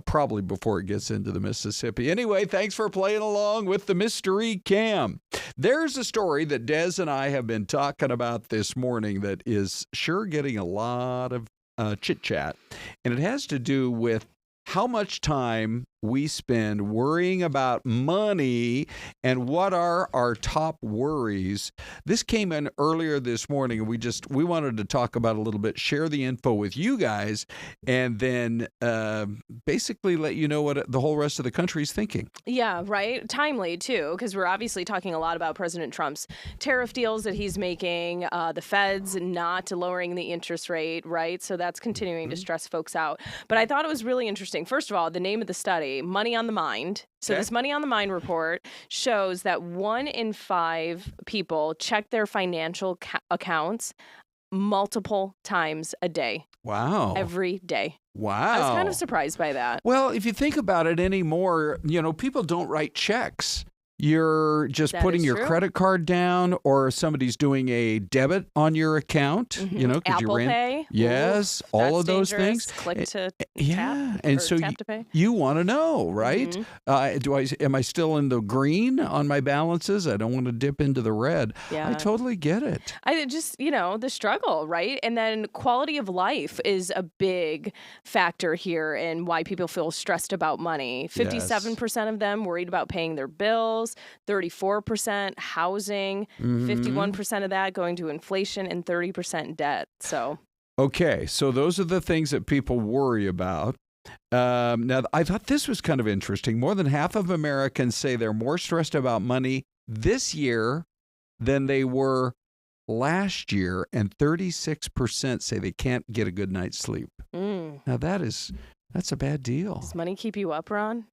Probably before it gets into the Mississippi. Anyway, thanks for playing along with the Mystery Cam. There's a story that Des and I have been talking about this morning that is sure getting a lot of chit-chat, and it has to do with how much time we spend worrying about money and what are our top worries. This came in earlier this morning, and we wanted to talk about a little bit, share the info with you guys, and then basically let you know what the whole rest of the country is thinking. Yeah, right. Timely, too, because we're obviously talking a lot about President Trump's tariff deals that he's making, the Fed's not lowering the interest rate, right? So that's continuing to stress folks out. But I thought it was really interesting. First of all, the name of the study, Money on the Mind. So this Money on the Mind report shows that 1 in 5 people check their financial accounts multiple times a day. Wow. Every day. Wow. I was kind of surprised by that. Well, if you think about it anymore, you know, people don't write checks. You're just putting your credit card down, or somebody's doing a debit on your account, you know, because Apple Pay. Yes, all of those dangerous. things. Click to yeah, tap, and or so tap to pay. you want to know, right? Am I still in the green on my balances? I don't want to dip into the red. Yeah. I totally get it. I just, you know, the struggle, right? And then quality of life is a big factor here in why people feel stressed about money. 57% of them worried about paying their bills, 34% housing, 51% of that going to inflation, and 30% debt. So. Okay, so those are the things that people worry about. Now, I thought this was kind of interesting. More than half of Americans say they're more stressed about money this year than they were last year, and 36% say they can't get a good night's sleep. Now, that's a bad deal. Does money keep you up, Ron?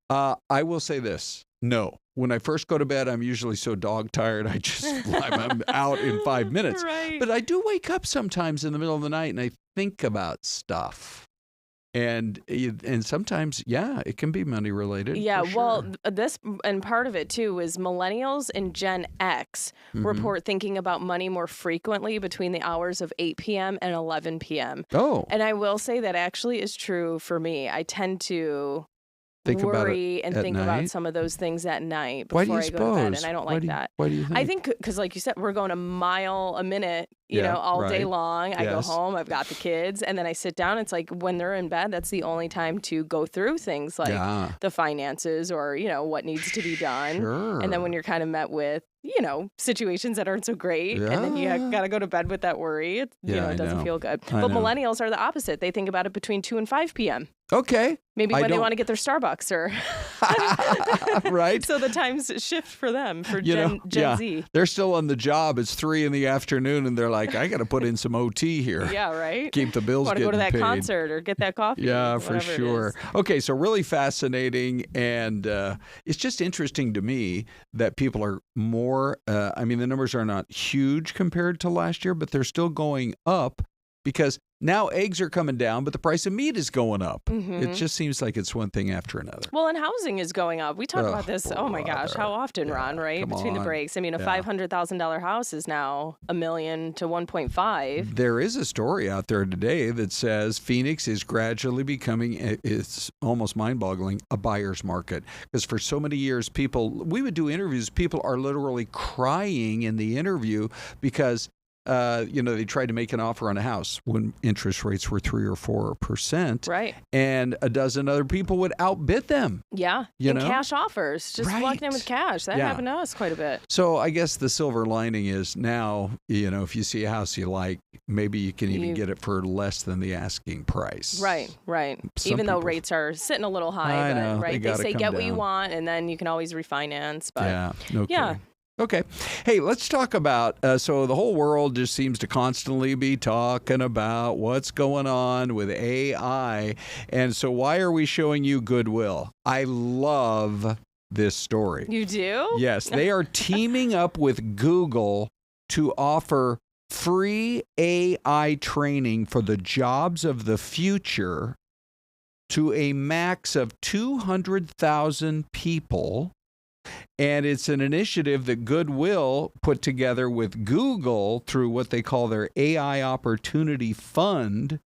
I will say this. No. When I first go to bed, I'm usually so dog tired, I'm out in 5 minutes. Right. But I do wake up sometimes in the middle of the night and I think about stuff. And sometimes, it can be money related. Yeah, for well, sure. this and part of it too is millennials and Gen X report thinking about money more frequently between the hours of 8 p.m. and 11 p.m. Oh. And I will say that actually is true for me. I tend to worry and think about some of those things at night before I go to bed, and I don't like that. Why do you think? I think because, like you said, we're going a mile a minute, you know, all day long. I go home, I've got the kids, and then I sit down. It's like when they're in bed, that's the only time to go through things like the finances or, you know, what needs to be done. Sure. And then when you're kind of met with, you know, situations that aren't so great, and then you got to go to bed with that worry, it doesn't feel good. But millennials are the opposite. They think about it between 2 and 5 p.m. Okay. Maybe when they want to get their Starbucks or right. So the times shift for them, for Gen Z. They're still on the job. It's 3 p.m. and they're like, I got to put in some OT here. Yeah, right. Keep the bills getting paid. Want to go to that concert or get that coffee. Yeah, for sure. Okay, so really fascinating, and it's just interesting to me that people are more. I mean, the numbers are not huge compared to last year, but they're still going up because Now eggs are coming down, but the price of meat is going up. Mm-hmm. It just seems like it's one thing after another. Well, and housing is going up. We talk about this, oh my gosh, how often, Ron, right? Between the breaks. I mean, a $500,000 house is now $1 million to 1.5. There is a story out there today that says Phoenix is gradually becoming, it's almost mind-boggling, a buyer's market. Because for so many years, we would do interviews, people are literally crying in the interview because they tried to make an offer on a house when interest rates were 3 or 4%. Right. And a dozen other people would outbid them. Yeah. Cash offers. Just walking in with cash. That happened to us quite a bit. So I guess the silver lining is now, if you see a house you like, maybe you can even get it for less than the asking price. Right. Even though rates are sitting a little high. I know. Right. They say get what you want, and then you can always refinance. But yeah. Okay. Hey, let's talk about, so the whole world just seems to constantly be talking about what's going on with AI. And so why are we showing you Goodwill? I love this story. You do? Yes. They are teaming up with Google to offer free AI training for the jobs of the future to a max of 200,000 people. And it's an initiative that Goodwill put together with Google through what they call their AI Opportunity Fund,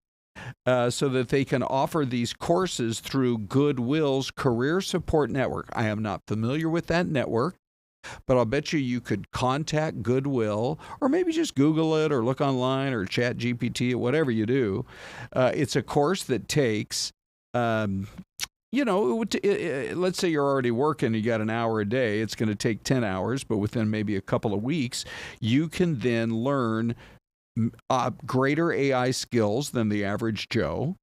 so that they can offer these courses through Goodwill's Career Support Network. I am not familiar with that network, but I'll bet you could contact Goodwill, or maybe just Google it or look online or chat GPT or whatever you do. It's a course that takes... let's say you're already working, you got an hour a day, it's going to take 10 hours, but within maybe a couple of weeks, you can then learn greater AI skills than the average Joe.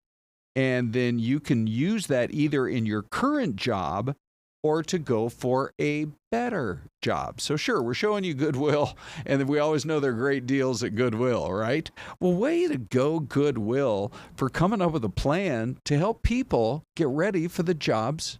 And then you can use that either in your current job or to go for a better job. So sure, we're showing you Goodwill, and we always know they're great deals at Goodwill, right? Well, way to go, Goodwill, for coming up with a plan to help people get ready for the jobs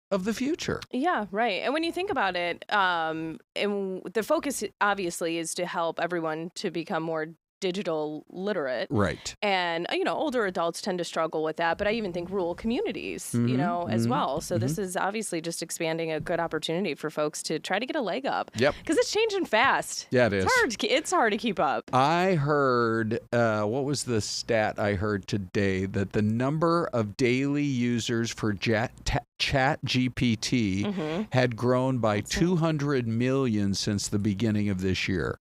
of the future. Yeah, right. And when you think about it, and the focus obviously is to help everyone to become more digital literate. Right. And, older adults tend to struggle with that, but I even think rural communities, as well. So this is obviously just expanding a good opportunity for folks to try to get a leg up. Yep. Because it's changing fast. Yeah, it is. It's hard to keep up. I heard, what was the stat I heard today? That the number of daily users for Chat GPT had grown by 200 million since the beginning of this year.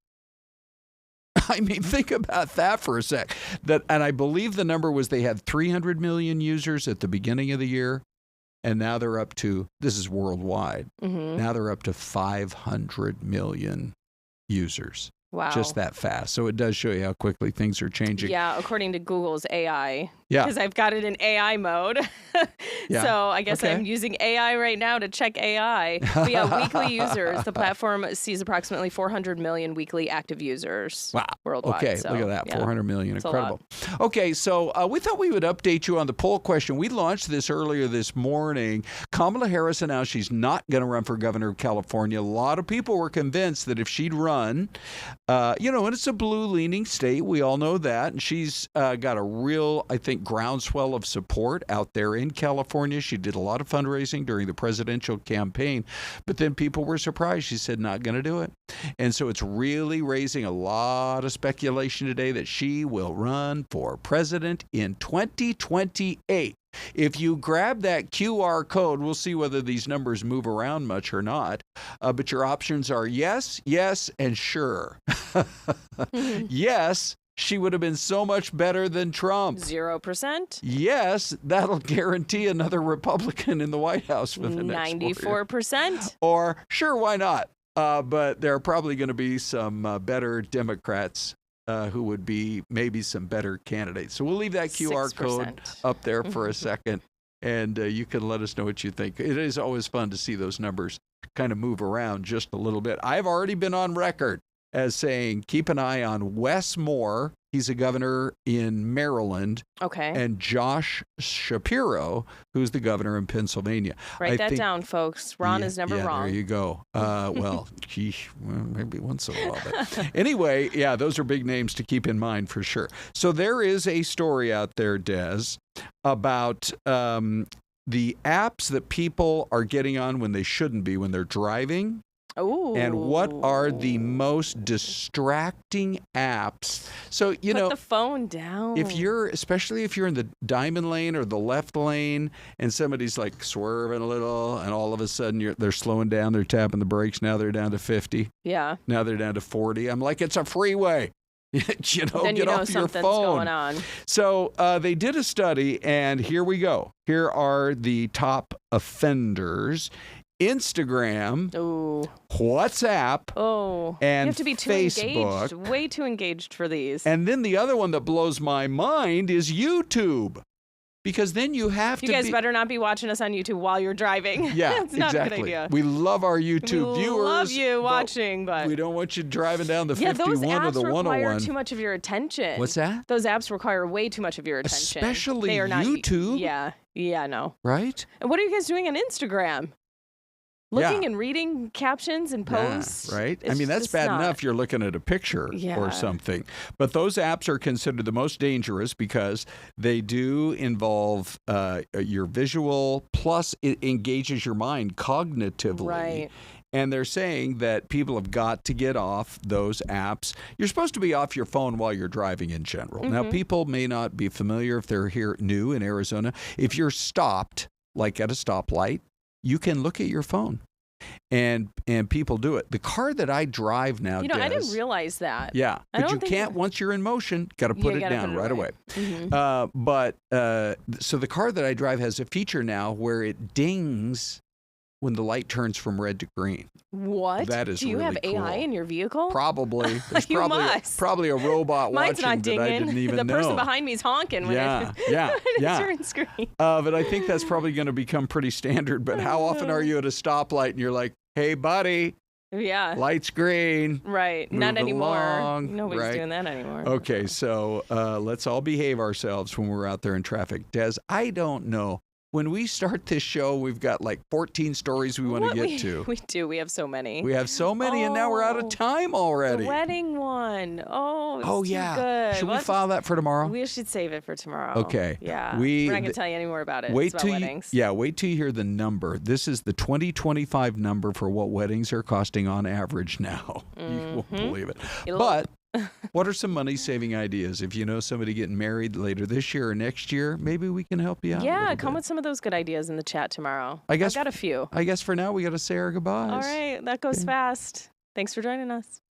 I mean, think about that for a sec. And I believe the number was they had 300 million users at the beginning of the year, and now they're up to, this is worldwide, now they're up to 500 million users. Wow. Just that fast. So it does show you how quickly things are changing. Yeah, according to Google's AI. Yeah. Because I've got it in AI mode. Yeah. So I guess I'm using AI right now to check AI. But yeah, weekly users. The platform sees approximately 400 million weekly active users worldwide. Okay, so, look at that. 400 million. It's Incredible. Okay, so we thought we would update you on the poll question. We launched this earlier this morning. Kamala Harris announced she's not going to run for governor of California. A lot of people were convinced that if she'd run, and it's a blue-leaning state. We all know that. And she's got a real, I think, groundswell of support out there in California. She did a lot of fundraising during the presidential campaign. But then people were surprised. She said, not going to do it. And so it's really raising a lot of speculation today that she will run for president in 2028. If you grab that QR code, we'll see whether these numbers move around much or not. But your options are yes, yes, and sure. Yes, she would have been so much better than Trump. 0%. Yes, that'll guarantee another Republican in the White House for the next 94%. Or sure, why not? But there are probably going to be some better Democrats who would be maybe some better candidates. So we'll leave that QR 6%. code up there for a second, and you can let us know what you think. It is always fun to see those numbers kind of move around just a little bit. I've already been on record as saying, keep an eye on Wes Moore. He's a governor in Maryland. Okay. And Josh Shapiro, who's the governor in Pennsylvania. Write that down, folks. Ron is never wrong. There you go. Well, maybe once in a while. But anyway, yeah, those are big names to keep in mind for sure. So there is a story out there, Des, about the apps that people are getting on when they shouldn't be, when they're driving. Ooh. And what are the most distracting apps? So, you know, put the phone down. Especially if you're in the diamond lane or the left lane and somebody's like swerving a little and all of a sudden they're slowing down, they're tapping the brakes. Now they're down to 50. Yeah. Now they're down to 40. I'm like, it's a freeway. Then get off your something's phone. going on. So they did a study, and here we go. Here are the top offenders. Instagram, WhatsApp, and you have to be too Facebook. engaged, way too engaged for these. And then the other one that blows my mind is YouTube. Because then you have You guys better not be watching us on YouTube while you're driving. Yeah, it's not exactly. a good idea. We love our YouTube viewers. We love you watching, but we don't want you driving down the those 51 apps or the 101. require too much of your attention. What's that? Those apps require way too much of your attention. Especially they are not, YouTube. Yeah, no. Right? And what are you guys doing on Instagram? Looking and reading captions and posts. Yeah, right? I It's mean, that's just bad not. enough you're looking at a picture or something. But those apps are considered the most dangerous because they do involve your visual, plus it engages your mind cognitively. Right. And they're saying that people have got to get off those apps. You're supposed to be off your phone while you're driving in general. Now, people may not be familiar if they're here new in Arizona. If you're stopped, like at a stoplight, you can look at your phone, and people do it. The car that I drive now, I didn't realize that. Yeah, but you can't once you're in motion. Got to put it down right away. So the car that I drive has a feature now where it dings when the light turns from red to green. What? That is Do you really have AI cool. in your vehicle? Probably. There's You probably must. probably a robot Mine's watching not that dinging. I didn't even the know. person behind me is honking when it turns green. But I think that's probably going to become pretty standard. But how often are you at a stoplight and you're like, hey, buddy, Yeah. light's green. Right. Move Not anymore. along, Nobody's right? doing that anymore. Okay, so let's all behave ourselves when we're out there in traffic. Des, I don't know. When we start this show, we've got like 14 stories we want to get to. We do. We have so many. We have so many, and now we're out of time already. The wedding one. Oh, it's yeah. too good. Should we file that for tomorrow? We should save it for tomorrow. Okay. Yeah. We're not going to tell you any more about it. Wait It's about till weddings. wait till you hear the number. This is the 2025 number for what weddings are costing on average now. You won't believe it. But what are some money-saving ideas? If you know somebody getting married later this year or next year, maybe we can help you out. Yeah, come with some of those good ideas in the chat tomorrow. I've got a few. I guess for now we got to say our goodbyes. All right. That goes fast. Thanks for joining us.